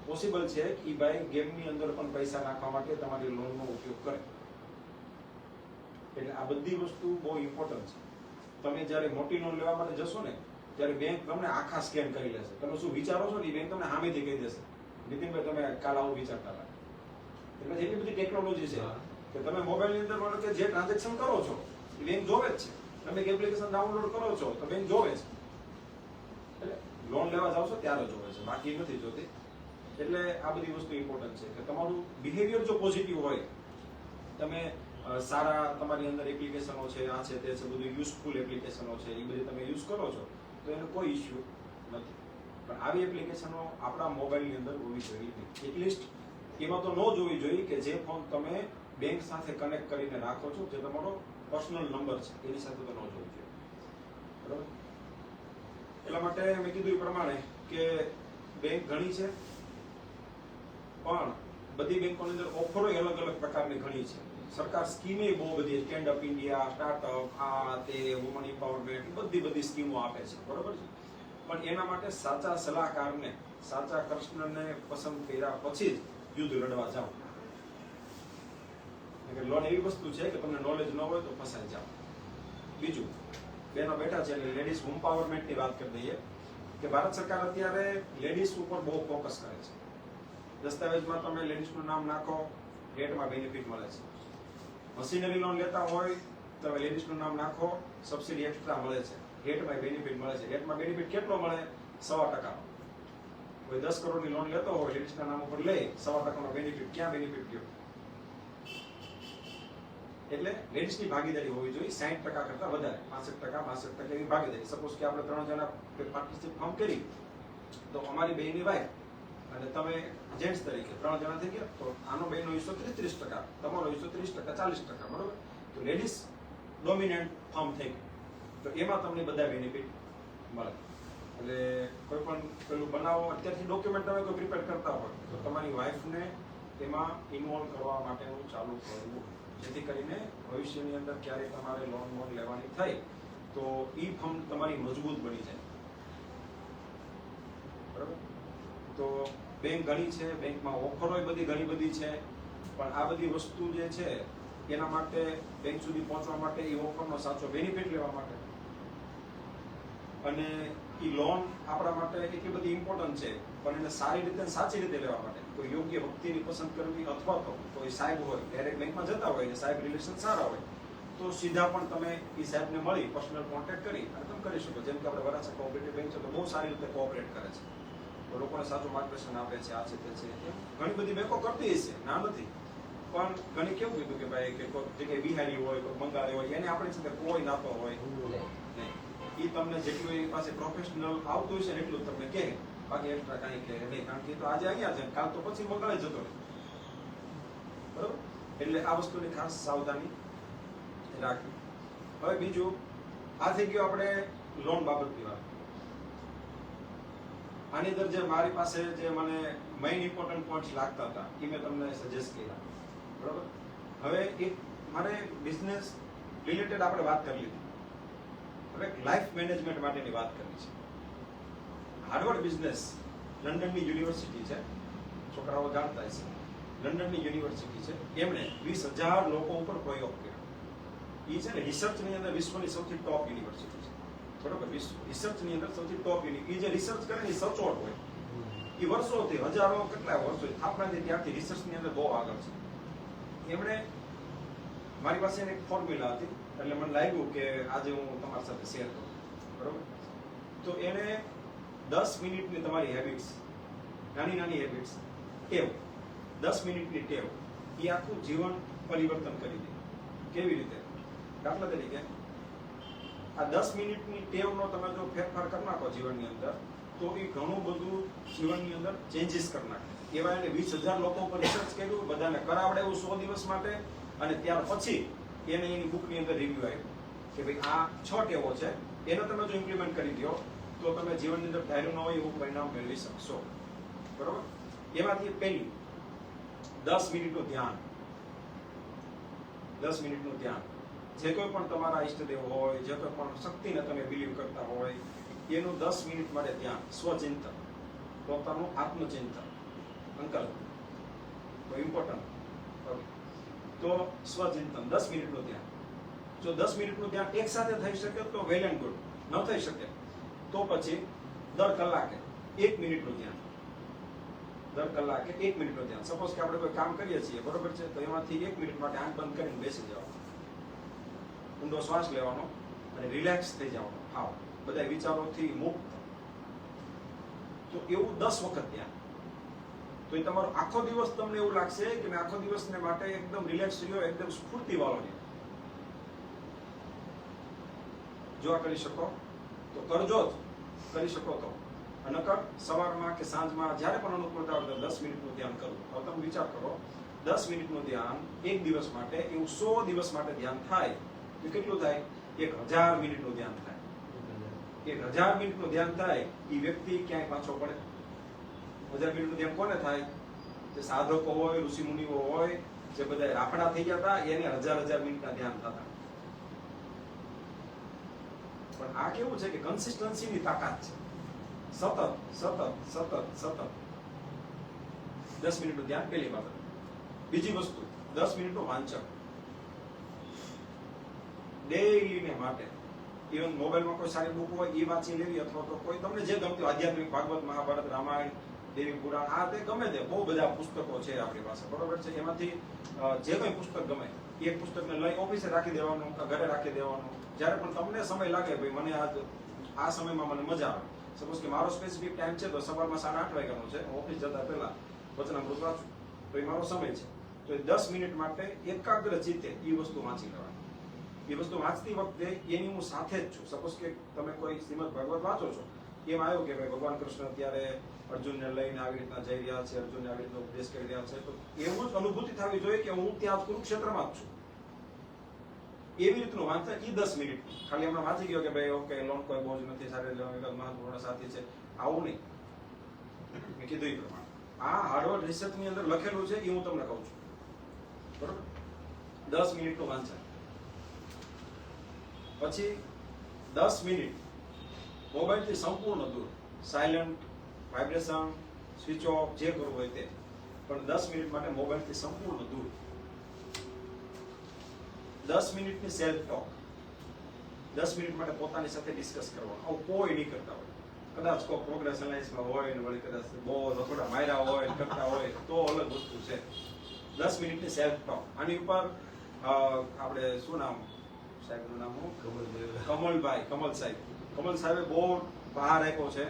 પોસિબલ છે કે ભાઈ ગેમની અંદર પણ પૈસા નાખવા માટે તમારી લોનનો ઉપયોગ કરે, એટલે આ બધી વસ્તુ બહુ ઇમ્પોર્ટન્ટ છે. તમે જ્યારે મોટી લોન લેવા માટે જશો ને, ત્યારે બેંક તમને આખા સ્કેન કરી લેશે. તમે શું વિચારો છો ને એ બેંક તમને સામેથી કહી દેશે, નીતિનભાઈ તમે કાલ આવું વિચારતા હતા. એટલે એટલી બધી ટેકનોલોજી છે કે તમે મોબાઈલની અંદર માનો કે જે ટ્રાન્ઝેક્શન કરો છો એ બેંક જોવે જ છે, તમે એક એપ્લિકેશન ડાઉનલોડ કરો છો તો બેંક જોવે છે, એટલે લોન લેવા જાવ છો ત્યારે જોવે છે, બાકી નથી જોતી. એટલે આ બધી વસ્તુ ઇમ્પોર્ટન્ટ છે કે તમારું બિહેવિયર જો પોઝિટિવ હોય, તમે સારા તમારી અંદર એપ્લિકેશનો છે, આ છે તે છે, બધું યુઝફુલ એપ્લિકેશનો છે, એ બધી તમે યુઝ કરો છો તો એનો કોઈ ઇશ્યુ નથી. પણ આવી એપ્લિકેશનો આપણા મોબાઈલની અંદર હોવી જોઈએ નહીં. એટલીસ્ટ એમાં તો ન જોવી જોઈએ કે જે ફોન તમે બેંક સાથે કનેક્ટ કરીને રાખો છો, જે તમારો પર્સનલ નંબર છે એની સાથે તો ન જોવું જોઈએ, બરાબર. એટલા માટે મેં કીધું એ પ્રમાણે કે બેંક ઘણી છે, પણ બધી બેંકોની અંદર ઓફરો અલગ અલગ પ્રકારની ઘણી છે. સરકાર સ્કીમે બહુ બધી, સ્ટેન્ડ અપ ઇન્ડિયા, સ્ટાર્ટઅપ, આ તે, વુમન એમ્પાવરમેન્ટ, બધી સ્કીમો આપે છે, બરોબર છે. પણ એના માટે સાચા સલાહકારને, સાચા કૃષ્ણને પસંદ કર્યા પછી જ યુદ્ધ લડવા જાઓ. લોન એવી વસ્તુ છે કે તમને નોલેજ ન હોય તો ફસાઈ જાઓ. બીજું, બેનો બેઠા છે એટલે લેડીઝ એમ્પાવરમેન્ટની વાત કરી દઈએ કે ભારત સરકાર અત્યારે લેડીઝ ઉપર બહુ ફોકસ કરે છે. દસ્તાવેજમાં તમે લેડીઝનું નામ નાખો, રેટમાં બેનિફિટ મળે છે. મશીનરી લોન લેતા હોય તમે લેડીઝનું નામ નાખો, સબસિડી એક્સ્ટ્રા મળે છે. રેટમાં બેનિફિટ મળે છે. રેટમાં બેનિફિટ કેટલો મળે? 100%. કોઈ 10 કરોડની લોન લેતો હોય લેડીઝના નામ ઉપર લે, 100%નો બેનિફિટ. ક્યાં બેનિફિટ ગયો? એટલે લેડીઝની ભાગીદારી હોવી જોઈએ 60% કરતા વધારે, 65% 62% એવી ભાગીદારી. સપોઝ કે આપણે 3 જણા પાર્ટનરશિપ ફોર્મ કરી તો અમારી બેની વાઈફ અને તમે જેન્ટ્સ તરીકે 3 જણા થઈ ગયા તો આનો બેનો હિસ્સો 30%, તમારો હિસ્સો 30%, 40%, બરોબર? તો લેડીઝ ડોમિનેન્ટ ફોર્મ થઈ ગયું તો એમાં તમને બધા બેનિફિટ મળે. એટલે કોઈ પણ પેલું બનાવો અત્યારથી ડોક્યુમેન્ટ તમે કોઈ પ્રિપેર કરતા હોય તો તમારી વાઈફને એમાં ઇન્વોલ્વ કરવા માટેનું ચાલુ કરવું, જેથી કરીને ભવિષ્યની અંદર ક્યારેય તમારે લોન લેવાની થાય તો ઈ ફર્મ તમારી મજબૂત બની જાય. બરાબર? તો બેંક ઘણી છે, બેંકમાં ઓફરો બધી ઘણી બધી છે, પણ આ બધી વસ્તુ જે છે એના માટે બેંક સુધી પહોંચવા માટે એ ઓફરનો સાચો બેનિફિટ લેવા માટે અને એ લોન આપણા માટે એટલી બધી ઇમ્પોર્ટન્ટ છે, પણ એને સારી રીતે સાચી રીતે લેવા માટે કોઈ યોગ્ય વ્યક્તિની પસંદ કરવી અથવા તો કોઈ સાહેબ હોય ડાયરેક્ટ બેંકમાં જતા હોય ને સાહેબ રિલેશન સારા હોય તો સીધા પણ તમે એ સાહેબને મળી પર્સનલ કોન્ટેક્ટ કરી અને તમે કરી શકો. જેમ કે આપણે વરાછા કોઓપરેટિવ બેંક છે તો બહુ સારી રીતે કોઓપરેટ કરે છે, તો લોકોને સાચું માર્ગદર્શન આપે છે. આ છે તે છે, ઘણી બધી બેંકો કરતી હશે, ના નથી, પણ ઘણી કેવું કીધું કે ભાઈ કે કોઈ જગ્યાએ બિહારી હોય, કોઈ બંગાળી હોય, એને આપણી સાથે કોઈ નાતો હોય નહીં. એ તમને જેટલું એની પાસે પ્રોફેશનલ આવતું હોય છે ને એટલું તમને કહે, બાકી એક્સ્ટ્રા કાંઈ કહે નહીં, કારણ કે તો આજે અહીંયા છે, કાલ તો પછી બંગાળે જતો રહે. બરોબર? એટલે આ વસ્તુની ખાસ સાવધાની રાખવી. હવે બીજું, આ થઈ ગયું આપણે લોન બાબતની વાત. આની અંદર જે મારી પાસે જે મને મેઇન ઇમ્પોર્ટન્ટ પોઈન્ટ્સ લાગતા હતા એ મેં તમને સજેસ્ટ કર્યા. બરોબર? હવે એક મારે બિઝનેસ રિલેટેડ આપણે વાત કરી લીધી. હવે લાઈફ મેનેજમેન્ટ માટેની વાત કરવી છે. હાર્વર્ડ બિઝનેસ લંડનની યુનિવર્સિટી છે, છોકરાઓ જાણતા હશે, લંડનની યુનિવર્સિટી છે. એમણે 20,000 લોકો ઉપર પ્રયોગ કર્યો. એ છે ને રિસર્ચની અંદર વિશ્વની સૌથી ટોપ યુનિવર્સિટી છે. બરોબર? રિસર્ચની અંદર સૌથી ટોપ યુનિવર્સિટી. એ જે રિસર્ચ કરે ને સચોટ હોય, એ વર્ષોથી હજારો કેટલા વર્ષો સ્થાપનાથી ત્યારથી રિસર્ચની અંદર બહુ આગળ છે. એમણે મારી પાસે એક ફોર્મ્યુલા હતી એટલે મને લાગ્યું કે આજે હું તમારી સાથે શેર કરું. બરોબર? તો એને 10 મિનિટની તમારી હેબિટ્સ, નાની નાની હેબિટ્સ, ટેવ, 10 મિનિટની ટેવ, એ આખું જીવન પરિવર્તન કરી દે. કેવી રીતે? દાખલા તરીકે આ 10 મિનિટની ટેવનો તમે જો ફેરફાર કરી નાખો જીવનની અંદર તો એ ઘણું બધું જીવનની અંદર ચેન્જીસ કરી નાખે. એવા એને 20,000 લોકો ઉપર રિસર્ચ કર્યું, બધાને કરાવડાવ્યું 100 દિવસ માટે, અને ત્યાર પછી એને એની બુકની અંદર રિવ્યુ આવ્યું કે ભાઈ આ 6 ટેવો છે, એને તમે જો ઇમ્પ્લિમેન્ટ કરી દો તો તમે જીવનની અંદર ધાર્યું ન હોય એવું પરિણામ મેળવી શકશો. બરોબર? એમાંથી પહેલી 10 મિનિટનું ધ્યાન. 10 મિનિટનું ધ્યાન. જે કોઈ પણ તમારા ઈષ્ટદેવ હોય, જે કોઈ પણ શક્તિને તમે બિલીવ કરતા હોય, એનું 10 મિનિટ માટે ધ્યાન, સ્વચિંતન, પોતાનું આત્મચિંતન, અંકલ તો ઇમ્પોર્ટન્ટ. તો સ્વચિંતન 10 મિનિટનું ધ્યાન. જો 10 મિનિટનું ધ્યાન એક સાથે થઈ શકે તો વેલ એન્ડ ગુડ, ન થઈ શકે તો પછી દર કલાકે 1 મિનિટનું ધ્યાન. દર કલાકે 1 મિનિટનું ધ્યાન. સપોઝ કે આપણે કોઈ કામ કરીએ છીએ, બરોબર છે, તો એમાંથી 1 મિનિટ માટે આંખ બંધ કરીને બેસી જવાનું, ઊંડો શ્વાસ લેવાનો અને રિલેક્સ થઈ જવાનો, હાવ બધા વિચારોથી મુક્ત. તો એવું 10 વખત ધ્યાન. તો એ તમારો આખો દિવસ તમને એવું લાગશે કે મેં આખો દિવસને માટે એકદમ રિલેક્સ રહ્યો, એકદમ સ્ફૂર્તિવાળો રહ્યો. જો આ કરી શકો તો કરજો જ, કરી શકો તો. નકર સવારમાં કે સાંજમાં જ્યારે પણ અનુકૂળતા હોય 10 મિનિટનું ધ્યાન કરવું. હવે તમે વિચાર કરો 10 મિનિટનું ધ્યાન એક દિવસ માટે, એવું 100 દિવસ માટે ધ્યાન થાય તો કેટલું થાય? 1000 મિનિટનું ધ્યાન થાય. 1000 મિનિટનું ધ્યાન થાય એ વ્યક્તિ ક્યાંય પાછો પડે? 1000 મિનિટનું ધ્યાન કોને થાય? જે સાધકો હોય, ઋષિમુનિઓ હોય, જે બધા રાફડા થઈ ગયા હતા, એને 1000 મિનિટના ધ્યાન થતા. પણ આ કેવું છે કે કન્સિસ્ટન્સીની તાકાત છે. સતત 10 મિનિટનું ધ્યાન પહેલી બાબત. બીજી વસ્તુ 10 મિનિટનું વાંચન ડેઈલી માટે. ઇવન મોબાઈલમાં કોઈ સારી બુક હોય એ વાંચી લેવી, અથવા તો કોઈ તમને જે ગમતી આધ્યાત્મિક ભાગવત, મહાભારત, રામાયણ, દેવી પુરાણ, આ તે ગમે તે બહુ બધા પુસ્તકો છે આપણી પાસે, બરોબર છે. એમાંથી જે કોઈ પુસ્તક ગમે એક પુસ્તકને લઈ ઓફિસે રાખી દેવાનું, ઘરે રાખી દેવાનું. જ્યારે પણ તમને સમય લાગે ભાઈ મને આ સમયમાં મને મજા આવે, સપોઝ કે મારો સ્પેસિફિક ટાઈમ છે તો સવારમાં 8:30 વાગ્યાનો છે, ઓફિસ જતા પહેલા વચનામૃત વાંચું તો એ મારો સમય છે. તો એ 10 મિનિટ માટે એકાગ્ર ચિત્તે એ વસ્તુ વાંચી લેવાની. એ વસ્તુ વાંચતી વખતે એની હું સાથે જ છું. સપોઝ કે તમે કોઈ શ્રીમદ ભાગવત વાંચો છો, એમ આવ્યું કે ભાઈ ભગવાન કૃષ્ણ અત્યારે અર્જુનને લઈને આવી રીતના જઈ રહ્યા છે, અર્જુનને આવી રીતનો ઉપદેશ કરી રહ્યા છે, તો એવું જ અનુભૂતિ થવી જોઈએ કે હું ત્યાં કુરુક્ષેત્રમાં જ છું. એવી રીતનું વાંચન એ 10 મિનિટ ખાલી હમણાં વાંચી ગયો કે ભાઈ ઓકે લોન કોઈ બોજ નથી, સારી લેવા મહત્વપૂર્ણ સાથી છે, આવું નહીં. મેં કીધું એ પ્રમાણે આ હાર્વર્ડ રિસર્ચની અંદર લખેલું છે, એ હું તમને કહું છું, બરોબર. 10 મિનિટનું વાંચન. પછી 10 મિનિટ મોબાઈલથી સંપૂર્ણ દૂર, સાયલન્ટ, વાઇબ્રેશન, સ્વિચ ઓફ, જે કરવું હોય તે, પણ 10 મિનિટ માટે મોબાઈલથી સંપૂર્ણ દૂર. 10 મિનિટની સેલ્ફ ટોક. 10 મિનિટ માટે પોતાની સાથે ડિસ્કસ કરવાનું. આવું કોઈ નહીં કરતા હોય. કદાચ કોઈ પ્રોગ્રેસ એનાલિસિસમાં હોય ને વળી કદાચ બહુ થોડા માયરા હોય કરતા હોય તો અલગ વસ્તુ છે. 10 મિનિટની સેલ્ફ ટોક. આની ઉપર આપણે શું નામ સાહેબનું નામ કમલભાઈ, કમલ સાહેબે બહુ બહાર આપ્યો છે,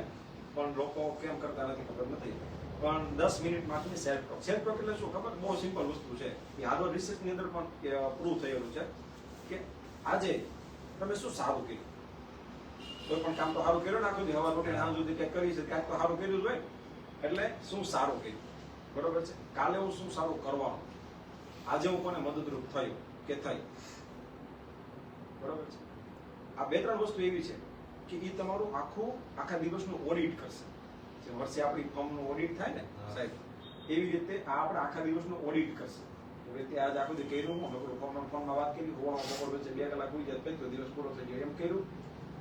પણ લોકો કેમ કરતા નથી ખબર નથી. પણ 10 મિનિટ માટેની સેલ્ફ ટોક. સેલ્ફ ટોક એટલે શું ખબર? બહુ સિમ્પલ વસ્તુ છે. એ હાર્વર્ડ રિસર્ચની અંદર પણ પ્રૂવ થયેલું છે કે આજે તમે શું સારું કર્યું. કોઈ પણ કામ તો સારું કર્યું ને, આખું દી હવા ઉઠીને સાંજ સુધી કંઈક કરી છે, ક્યાંક તો સારું કર્યું જ હોય. એટલે શું સારું કર્યું, બરોબર છે. કાલે હું શું સારું કરવાનું, આજે હું કોને મદદરૂપ થયો કે થઈ, બરોબર છે. આ 2-3 વસ્તુ એવી છે કે એ તમારું આખા દિવસનું ઓડિટ કરશે. જે વર્ષે આપણી ફર્મનું ઓડિટ થાય ને સાહેબ, એવી રીતે આ આપણે આખા દિવસનું ઓડિટ કરશે. એ રીતે આજ આખું દી કર્યું, ફોનમાં વાત કરી, હોવામાં બપોર વચ્ચે 2 કલાક હોઈ જાય, તો દિવસ પૂરો થઈ ગયો એમ કર્યું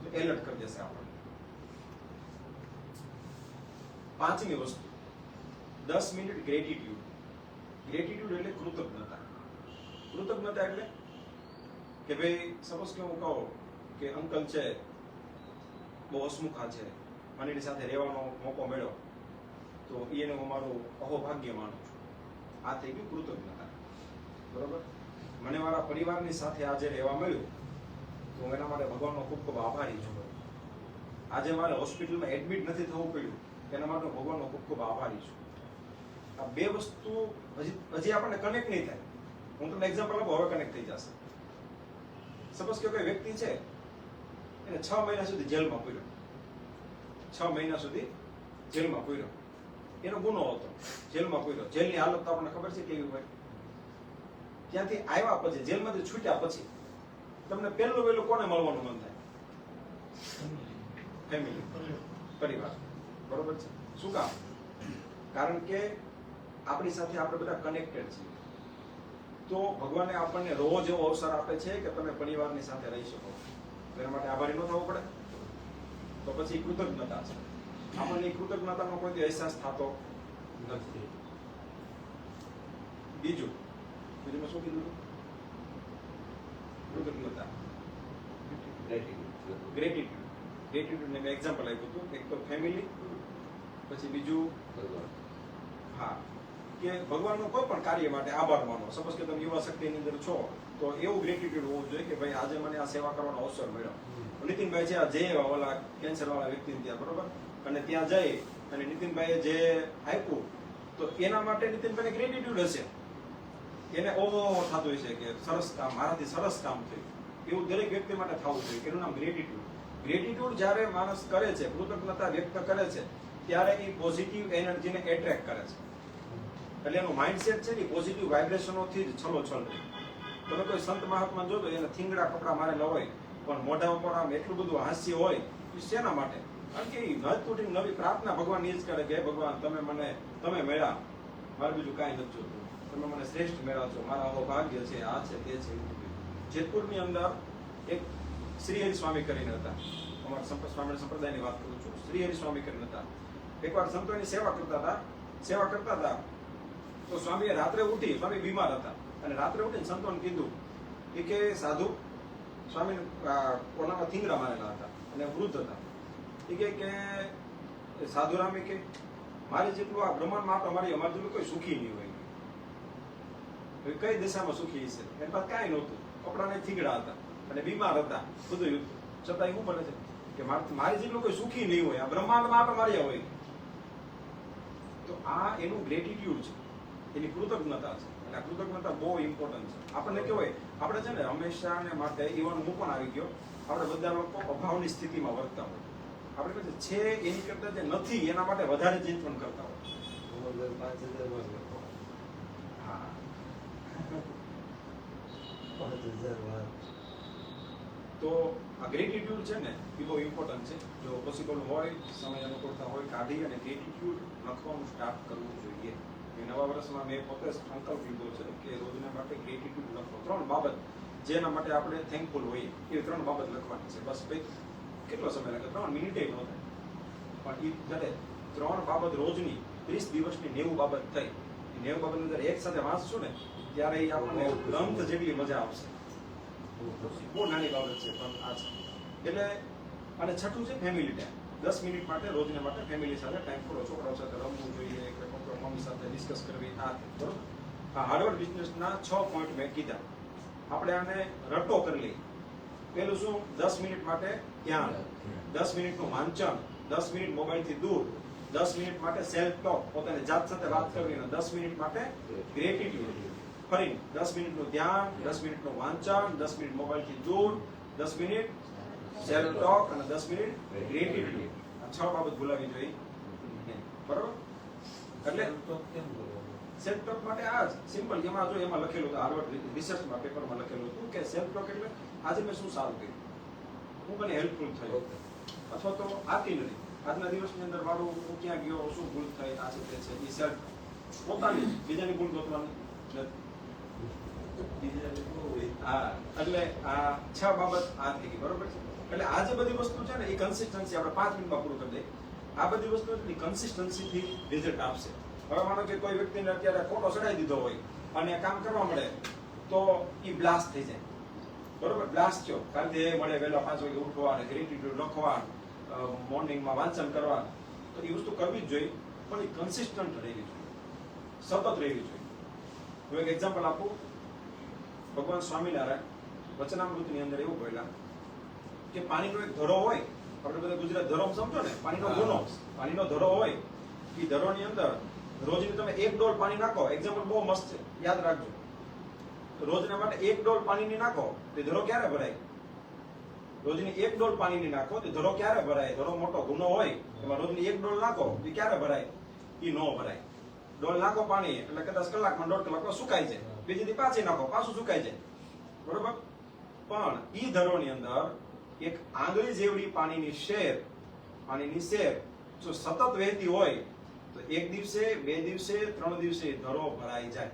તો એલર્ટ કરી દેશે આપણને. 5મી વસ્તુ 10 મિનિટ ગ્રેટિટ્યુડ. ગ્રેટિટ્યુડ એટલે કૃતજ્ઞતા. કૃતજ્ઞતા એટલે કે ભાઈ સપોઝ કે હું કહું કે અંકલ છે બહુ હસમુખા છે, મને એની સાથે રહેવાનો મોકો મળ્યો તો એને હું મારું અહોભાગ્ય માનું છું. આ થઈ ગયું કૃતજ્ઞતા, બરોબર. મને મારા પરિવારની સાથે આજે રહેવા મળ્યું તો હું એના માટે ભગવાનનો ખૂબ ખૂબ આભારી છું. આજે મારે હોસ્પિટલમાં એડમિટ નથી થવું પડ્યું એના માટે હું ભગવાનનો ખૂબ ખૂબ આભારી છું. આ 2 વસ્તુ હજી આપણને કનેક્ટ નહીં થાય. હું તમને એક્ઝામ્પલ આપું, હવે કનેક્ટ થઈ જશે. સપોઝ કે કોઈ વ્યક્તિ છે એને 6 મહિના સુધી જેલમાં પૂર્યો, 6 મહિના સુધી જેલમાં પૂર્યો, એનો ગુનો હતો, જેલમાં પૂર્યો. જેલની હાલત તો આપણને ખબર છે કેવી હોય. ત્યાંથી આવ્યા પછી, જેલમાંથી છૂટ્યા પછી તમને પહેલું કોને મળવાનું મન થાય? ફેમિલી, પરિવાર, બરોબર છે. શું કામ? કારણ કે આપણી સાથે આપણે બધા કનેક્ટેડ છીએ. તો ભગવાને આપણને રોજ એવો અવસર આપે છે કે તમે પરિવારની સાથે રહી શકો. એના માટે આભારી ન થવું પડે. તો પછી કૃતજ્ઞતા છે. આપણને કૃતજ્ઞતાનો કોઈ અહેસાસ થતો નથી. બીજું મેં શું કીધું? કૃતજ્ઞતા, ગ્રેટિટ્યુડ ને મેં એક્ઝામ્પલ આપ્યું હતું. એક તો ફેમિલી, પછી બીજું હા કે ભગવાનનો કોઈ પણ કાર્ય માટે આભાર માનો. સપોઝ કે તમે યુવા શક્તિની અંદર છો તો એવું ગ્રેટિટ્યુડ હોવું જોઈએ કે ભાઈ આજે મને આ સેવા કરવાનો અવસર મળ્યો. નીતિનભાઈ છે આ જે ઓલા કેન્સર વાળા વ્યક્તિને ત્યાં, બરોબર, અને ત્યાં જઈ અને નીતિનભાઈએ જે આપ્યું તો એના માટે નીતિનભાઈને ગ્રેટિટ્યુડ હશે. એને ઓહો થતું હશે કે સરસ કામ, મારાથી સરસ કામ થયું. એવું દરેક વ્યક્તિ માટે થવું જોઈએ. એનું નામ ગ્રેટિટ્યુડ. ગ્રેટિટ્યુડ જ્યારે માણસ કરે છે, કૃતજ્ઞતા વ્યક્ત કરે છે, ત્યારે એ પોઝિટિવ એનર્જીને એટ્રેક્ટ કરે છે. એટલે એનું માઇન્ડસેટ છે ને પોઝિટિવ વાઇબ્રેશનોથી જ છલોછલ રહે. તમે કોઈ સંત મહાત્મા જો તો એને થીંગડા કપડા મારેલા હોય પણ મોઢામાં પણ આમ એટલું બધું હાસ્ય હોય. એ શેના માટે? કારણ કે એ નજ તૂટીને નવી પ્રાર્થના ભગવાન એ જ કરે કે હે ભગવાન તમે મળ્યા, મારે બીજું કાંઈ નથી જોતું. તમે મને શ્રેષ્ઠ મેળા છો, મારા આવો ભાગ્ય છે, આ છે તે છે. જેતપુરની અંદર એક શ્રી હરિ સ્વામી કરીને હતા, અમારા સ્વામિનારાયણ સંપ્રદાયની વાત કરું છું. શ્રી હરિ સ્વામી કરીને હતા. એકવાર સંતોની સેવા કરતા હતા તો સ્વામીએ રાત્રે ઉઠી, સ્વામી બીમાર હતા અને રાત્રે ઉઠીને સંતોને કીધું કે સાધુ સ્વામી કોનામાં થીંગડા મારેલા હતા અને વૃદ્ધ હતા. એ કે સાધુરામે કે મારી જેટલું આ બ્રહ્માંડમાં અમારી જેટલું કોઈ સુખી નહીં હોય. કઈ દિશામાં સુખી છે? એની પાસે કાંઈ નહોતું, કપડાને થીગડા હતા અને બીમાર હતા, બધું છતાં એવું બને છે કે મારી જેટલું કોઈ સુખી નહીં હોય, આ બ્રહ્માંડમાં માર્યા હોય. તો આ એનું ગ્રેટિટ્યુડ છે, એની કૃતજ્ઞતા છે. અને આ કૃતજ્ઞતા બહુ ઇમ્પોર્ટન્ટ છે. આપણને કેવું આપણે છે ને હંમેશા ને માટે ઇવન હું પણ આવી ગયો, આપણે બધા લોકો અભાવની સ્થિતિમાં વર્તતા હોય. આપણે કહે છે એની કરતા જે નથી એના માટે વધારે ચિંતન કરતા હોય. હા, તો આ ગ્રેટિટ્યુડ છે ને એ બહુ ઇમ્પોર્ટન્ટ છે. જો પોસિબલ હોય, સમય અનુકૂળતા હોય, કાઢી અને ગ્રેટિટ્યુડ લખવાનું સ્ટાર્ટ કરવું જોઈએ. નવા વર્ષમાં મેં પોતે સંકલ્પ લીધો છે કે રોજના માટે ગ્રેટિટ્યુડ લખો. 3 બાબત જેના માટે આપણે થેન્કફુલ હોઈએ એ 3 બાબત લખવાની છે. બસ ભાઈ કેટલો સમય લાગે? 3 મિનિટે ન થાય. પણ એ જ્યારે 3 બાબત રોજની 30 દિવસની 90 બાબત થઈ, 90 બાબત અંદર એક સાથે વાંચશું ને ત્યારે એ આપણને ગ્રંથ જેટલી મજા આવશે. બહુ નાની બાબત છે પણ આ છે. એટલે અને છઠ્ઠું છે ફેમિલી ટાઈમ. 10 મિનિટ માટે રોજને માટે ફેમિલી સાથે ટાઈમ થોડો છોકરાઓ સાથે રમવું જોઈએ, મમ્મી સાથે ડિસ્કસ કરવી. આ બરોબર. આ હાર્ડવર્ક બિઝનેસના 6 પોઈન્ટ મેં કીધા. આપણે આને રટો કરી લઈએ. પેલું શું? 10 મિનિટ માટે ધ્યાન, 10 મિનિટનું વાંચન, 10 મિનિટ મોબાઈલથી દૂર, 10 મિનિટ માટે સેલ્ફ ટોક, પોતાની જાત સાથે વાત કરવી, 10 મિનિટ માટે ગ્રેટિટ્યુડ. ફરી 10 મિનિટનું ધ્યાન, 10 મિનિટનું વાંચન, 10 મિનિટ મોબાઈલથી દૂર, 10 મિનિટ સેલ્ફ ટોક અને 10 મિનિટ ગ્રેટિટ્યુડ. આ 6 બાબત ભૂલાવી જોઈએ. બરોબર. એટલે સેલ્ફ ટોક માટે આ જ સિમ્પલ. એમાં લખેલું હતું, હાર્વર્ડ રિસર્ચમાં પેપરમાં લખેલું હતું કે સેલ્ફ ટોક એટલે આજે મેં શું સારું કર્યું, હું મને હેલ્પફુલ થયો, અથવા તો આર્ટિલરી આજના દિવસની અંદર મારું હું ક્યાં ગયો, શું ભૂલ થઈ, આ છે તે છે. એ સેલ્ફ પોતાની, બીજાની ભૂલ ગોતવાની નથી. હા, એટલે આ 6 બાબત આ થઈ ગઈ. બરોબર છે. એટલે આ જે બધી વસ્તુ છે ને એ કન્સિસ્ટન્સી આપણે 5 મિનિટમાં પૂરું કરી દઈએ. આ બધી વસ્તુ કન્સિસ્ટન્સીથી રિઝલ્ટ આપશે. હવે માનો કે કોઈ વ્યક્તિને અત્યારે ખોટો ચડાવી દીધો હોય અને કામ કરવા મળે તો એ બ્લાસ્ટ થઈ જાય. બરોબર. બ્લાસ્ટ થયો કારણ કે મળે વહેલા 5 વાગે ઉઠવા અને ગ્રેટિટ્યુડ લખવા, મોર્નિંગમાં વાંચન કરવા, તો એ વસ્તુ કરવી જ જોઈએ. પણ એ કન્સિસ્ટન્ટ રહેવી જોઈએ, સતત રહેવી જોઈએ. હું એક એક્ઝામ્પલ આપું. ભગવાન સ્વામિનારાયણ વચનામૃતની અંદર એવું બોલ્યા કે પાણીનો એક ધરો હોય, આપણે બધા ગુજરાત ધરો સમજો ને, પાણીનો ગુનો, પાણીનો ધરો હોય. એ ધરોની અંદર રોજની તમે 1 ડોલ પાણી નાખો. એક્ઝામ્પલ બહુ મસ્ત છે, યાદ રાખજો. રોજના માટે 1 ડોલ પાણીની નાખો તે ધરો ક્યારે ભરાય? રોજની 1 ડોલ પાણીની નાખો તે ધરો ક્યારે ભરાય? ધરો મોટો ગુનો હોય એમાં રોજની 1 ડોલ નાખો એ ક્યારે ભરાય? એ નો ભરાય. ડોલ નાખો પાણી એટલે કદાચ કલાકમાં 1.5 કલાકમાં સુકાઈ જાય. બીજી દી પાછી નાખો, પાછું સુકાઈ જાય. બરોબર. પણ ઈ ધરોની અંદર એક આંગળી જેવડી પાણીની શેર જો સતત વહેતી હોય તો 1 દિવસે, 2 દિવસે, 3 દિવસે ધરો ભરાઈ જાય.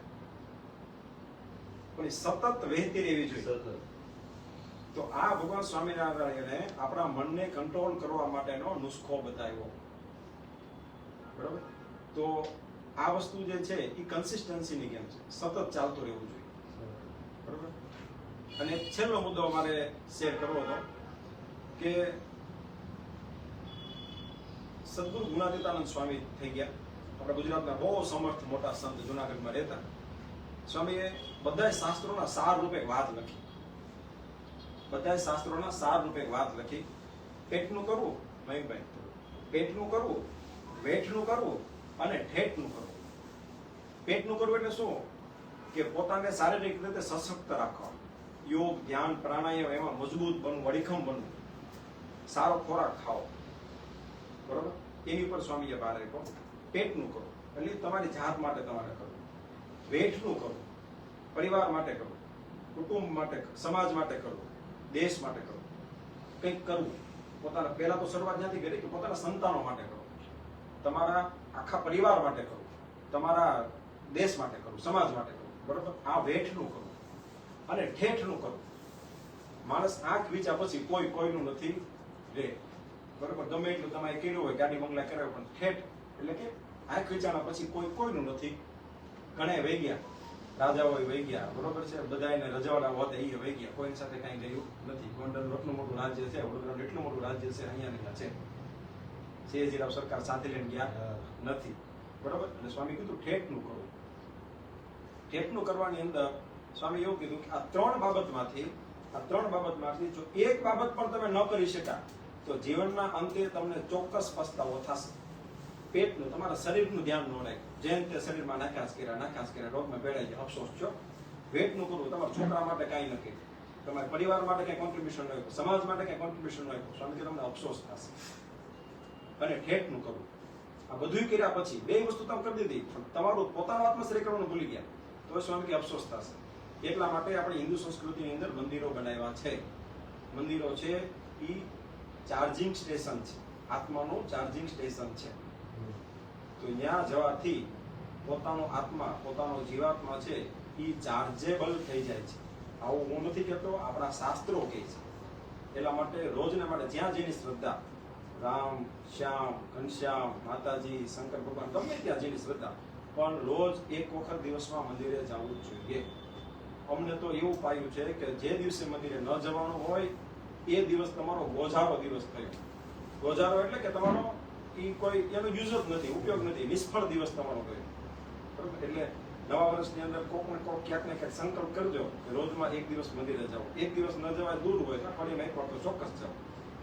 પણ સતત વહેતી રહેવી જોઈએ. તો આ ભગવાન સ્વામિનારાયણે આપણા મનને કંટ્રોલ કરવા માટેનો નુસ્ખો બતાવ્યો. બરાબર. તો આ વસ્તુ જે છે એ કન્સિસ્ટન્સીની ગેમ છે, સતત ચાલતું રહેવું જોઈએ. બરાબર. અને છેલ્લો મુદ્દો મારે શેર કરવો હતો કે સદગુરુ ગુણાતીતાનંદ સ્વામી થઈ ગયા. આપણા ગુજરાતના બહુ સમર્થ મોટા સંત જુનાગઢમાં રહેતા. સ્વામીએ બધા શાસ્ત્રોના સાર રૂપે વાત લખી. બધા શાસ્ત્રોના સાર રૂપે વાત લખી. પેટનું કરવું, મહિમભાઈ, પેટનું કરવું, વેઠનું કરવું અને ઠેઠનું કરવું. પેટનું કરવું એટલે શું? કે પોતાને શારીરિક રીતે સશક્ત રાખવા. યોગ, ધ્યાન, પ્રાણાયામ એમાં મજબૂત બનવું, વડીખમ બનવું, સારો ખોરાક ખાઓ. બરોબર. એની ઉપર સ્વામીએ ભાર આપ્યો. પેટનું કરો એટલે તમારી જાત માટે તમારે કરવું. વેઠનું કરવું, પરિવાર માટે કરવું, કુટુંબ માટે, સમાજ માટે કરવું, દેશ માટે કરવું, કંઈક કરવું. પોતાના પહેલા તો શરૂઆત ત્યાંથી કરી કે પોતાના સંતાનો માટે કરવું, તમારા આખા પરિવાર માટે કરવું, તમારા દેશ માટે કરવું, સમાજ માટે કરવું. બરોબર. આ વેઠનું કરવું. અને ઠેઠનું કરવું. માણસ આંખ વીંચ્યા પછી કોઈ કોઈનું નથી રે. બરોબર, ગમે એટલું તમે કર્યું હોય, ગાડી બંગલા કર્યા હોય, પણ ઠેઠ એટલે કે આ ખીચાણા પછી કોઈનું નથી. ઘણા વહી ગયા, રાજાઓ વહી ગયા, બરોબર છે, બધા એને રજવાડા હોતે એ વહી ગયા, કોઈની સાથે કઈ ગયું નથી. ગોંડલ એટલું મોટું રાજ્ય છે, વડોદરા એટલું મોટું રાજ્ય છે, અહીંયા છે. સયાજીરાવ સરકાર સાથે લઈને ગયા નથી, બરોબર. એટલે સ્વામી કીધું ઠેઠનું કરવું. ઠેઠનું કરવાની અંદર સ્વામી એવું કીધું કે આ ત્રણ બાબતમાંથી જો એક બાબત પણ તમે ન કરી શક્યા તો જીવનના અંતે તમને ચોક્કસ પસ્તાવો થશે. પેટનું, તમારા શરીરનું ધ્યાન ન રાખ્યું, જેમ તે શરીરમાં નાખ્યા કર્યા, રોગમાં ભેળાઈ ગયા, અફસોસ છો. પેટનું કરવું, તમારા છોકરા માટે કાંઈ ન કર્યું, તમારા પરિવાર માટે કઈ કોન્ટ્રીબ્યુશન ન આપ્યું, સમાજ માટે કઈ કોન્ટ્રીબ્યુશન ન આપ્યું, સ્વામી કે તમને અફસોસ થશે. અને ઠેઠનું કરવું, આ બધું કર્યા પછી બે વસ્તુ તમે કરી દીધી, પણ તમારું પોતાનું આત્મશ્રેય કરવાનું ભૂલી ગયા, તો સ્વામી કે અફસોસ થશે. એટલા માટે આપણે હિન્દુ સંસ્કૃતિની અંદર મંદિરો બનાવ્યા છે. મંદિરો છે એ ચાર્જિંગ સ્ટેશન છે, આત્માનું ચાર્જિંગ સ્ટેશન છે. તો ત્યાં જવાથી પોતાનો આત્મા, પોતાનો જીવાત્મા છે એ ચાર્જેબલ થઈ જાય છે. આવું હું નથી કહેતો, આપણા શાસ્ત્રો કહે છે. એટલા માટે રોજને માટે જ્યાં જેની શ્રદ્ધા, રામ, શ્યામ, ઘનશ્યામ, માતાજી, શંકર ભગવાન, ગમે ત્યાં જેની શ્રદ્ધા, પણ રોજ એક વખત દિવસમાં મંદિરે જવું જ જોઈએ. અમને તો એવું પાયું છે કે જે દિવસે મંદિરે ન જવાનું હોય એ દિવસ તમારો ગોઝારો દિવસ થયો. ગોઝારો એટલે કે તમારો કોઈ એનો યુઝ જ નથી, ઉપયોગ નથી, નિષ્ફળ દિવસ તમારો ગયો, બરોબર. એટલે નવા વર્ષની અંદર કોક ને કોક ક્યાંક ને ક્યાંક સંકલ્પ કરજો કે રોજમાં એક દિવસ મંદિરે જાઓ. એક દિવસ ન જવાય, દૂર હોય તો અઠવાડિયામાં એક વાર તો ચોક્કસ જાઓ.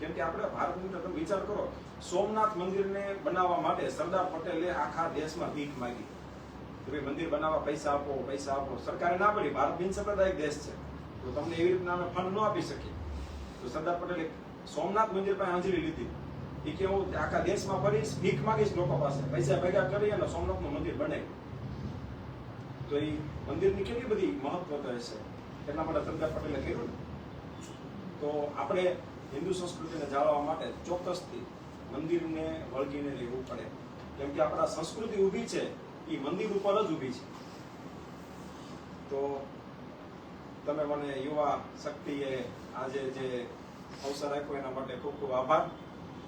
કેમ કે આપણે ભારતની અંદર તમે વિચાર કરો, સોમનાથ મંદિરને બનાવવા માટે સરદાર પટેલે આખા દેશમાં ભીખ માંગી કે ભાઈ મંદિર બનાવવા પૈસા આપો. સરકારે ના પડી, ભારત બિનસાંપ્રદાયિક દેશ છે, તો તમને એવી રીતના અમે ફંડ ન આપી શકીએ. તો સરદાર પટેલે સોમનાથ મંદિર પાસે હાજરી લીધી એ કે હું આખા દેશમાં ફરીશ, ભીખ માંગીશ લોકો પાસે, પૈસા ભેગા કરી અને સોમનાથનું મંદિર બનાવ્યું. તો એ મંદિરની કેટલી બધી મહત્વતા છે, એટલા માટે સરદાર પટેલે કર્યું ને. તો આપણે હિન્દુ સંસ્કૃતિને જાળવવા માટે ચોક્કસથી મંદિરને વળગીને રહેવું પડે. કેમ કે આપણા સંસ્કૃતિ ઊભી છે એ મંદિર ઉપર જ ઊભી છે. તો તમે મને યુવા શક્તિએ આજે જે અવસર આપ્યો એના માટે ખૂબ ખૂબ આભાર.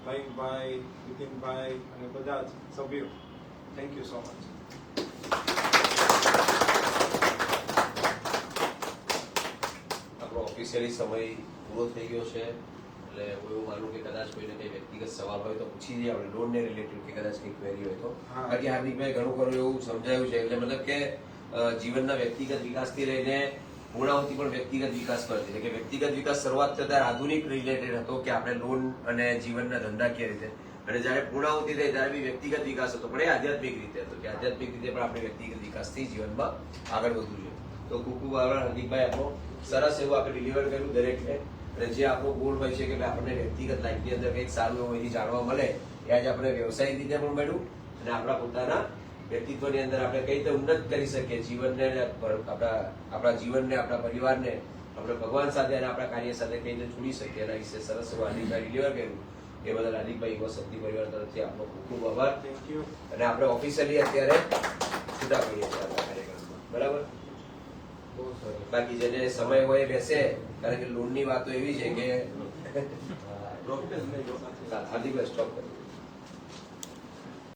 ભાઈ, નીતિનભાઈ અને બધા જ સભ્યો, થેન્ક યુ સો મચ. આપણો ઓફિશિયલી સમય પૂરો થઈ ગયો છે, એટલે હું એવું માનું કે કદાચ કોઈને કઈ વ્યક્તિગત સવાલ હોય તો પૂછી જઈએ આપણે લોનને રિલેટેડ, કે કદાચ કઈ ક્વેરી હોય તો. બાકી હાર્દિકભાઈ ઘણું ખરું એવું સમજાયું છે, એટલે મતલબ કે જીવનના વ્યક્તિગત વિકાસથી લઈને પૂર્ણાહુતિ પણ વ્યક્તિગત વિકાસ પર છે. કે વ્યક્તિગત વિકાસ શરૂઆત થતા આધુનિક રિલેટેડ હતો કે આપણે લોન અને જીવનના ધંધાકીય રીતે, અને જ્યારે પૂર્ણાહુતિ થઈ ત્યારે બી વ્યક્તિગત વિકાસ હતો, પણ એ આધ્યાત્મિક રીતે હતો કે આધ્યાત્મિક રીતે પણ આપણે વ્યક્તિગત વિકાસથી જીવનમાં આગળ વધવું જોઈએ. તો ખૂબ ખૂબ આભાર હાર્દિકભાઈ, આપણો સરસ એવું આપણે ડિલિવર કર્યું દરેકને. અને જે આપણો ગોલ હોય છે કે આપણને વ્યક્તિગત લાઈફની અંદર કંઈક સારું એવું એથી જાણવા મળે, એ આજે આપણે વ્યવસાયિક રીતે પણ મળ્યું અને આપણા પોતાના વ્યક્તિત્વની અંદર આપણે કઈ રીતે ઉન્નત કરી શકીએ જીવનને, આપણા જીવનને, આપણા પરિવારને આપણે ભગવાન સાથે અને આપણા કાર્ય સાથે કઈ રીતે જોડી શકીએ, એના વિશે સરસ એવું હાર્દિકભાઈ ડિલિવર કર્યું. એ બદલ હાર્દિકભાઈ યુવા શક્તિ પરિવાર તરફથી આપનો ખૂબ ખૂબ આભાર. Thank you. અને આપણે ઓફિશિયલી અત્યારે છૂટા પડીએ છીએ આપણા કાર્યક્રમમાં, બરાબર. બાકી જેને સમય હોય બેસે, કારણ કે લોનની વાતો એવી છે કે હાર્દિકભાઈ સ્ટોપ કરો.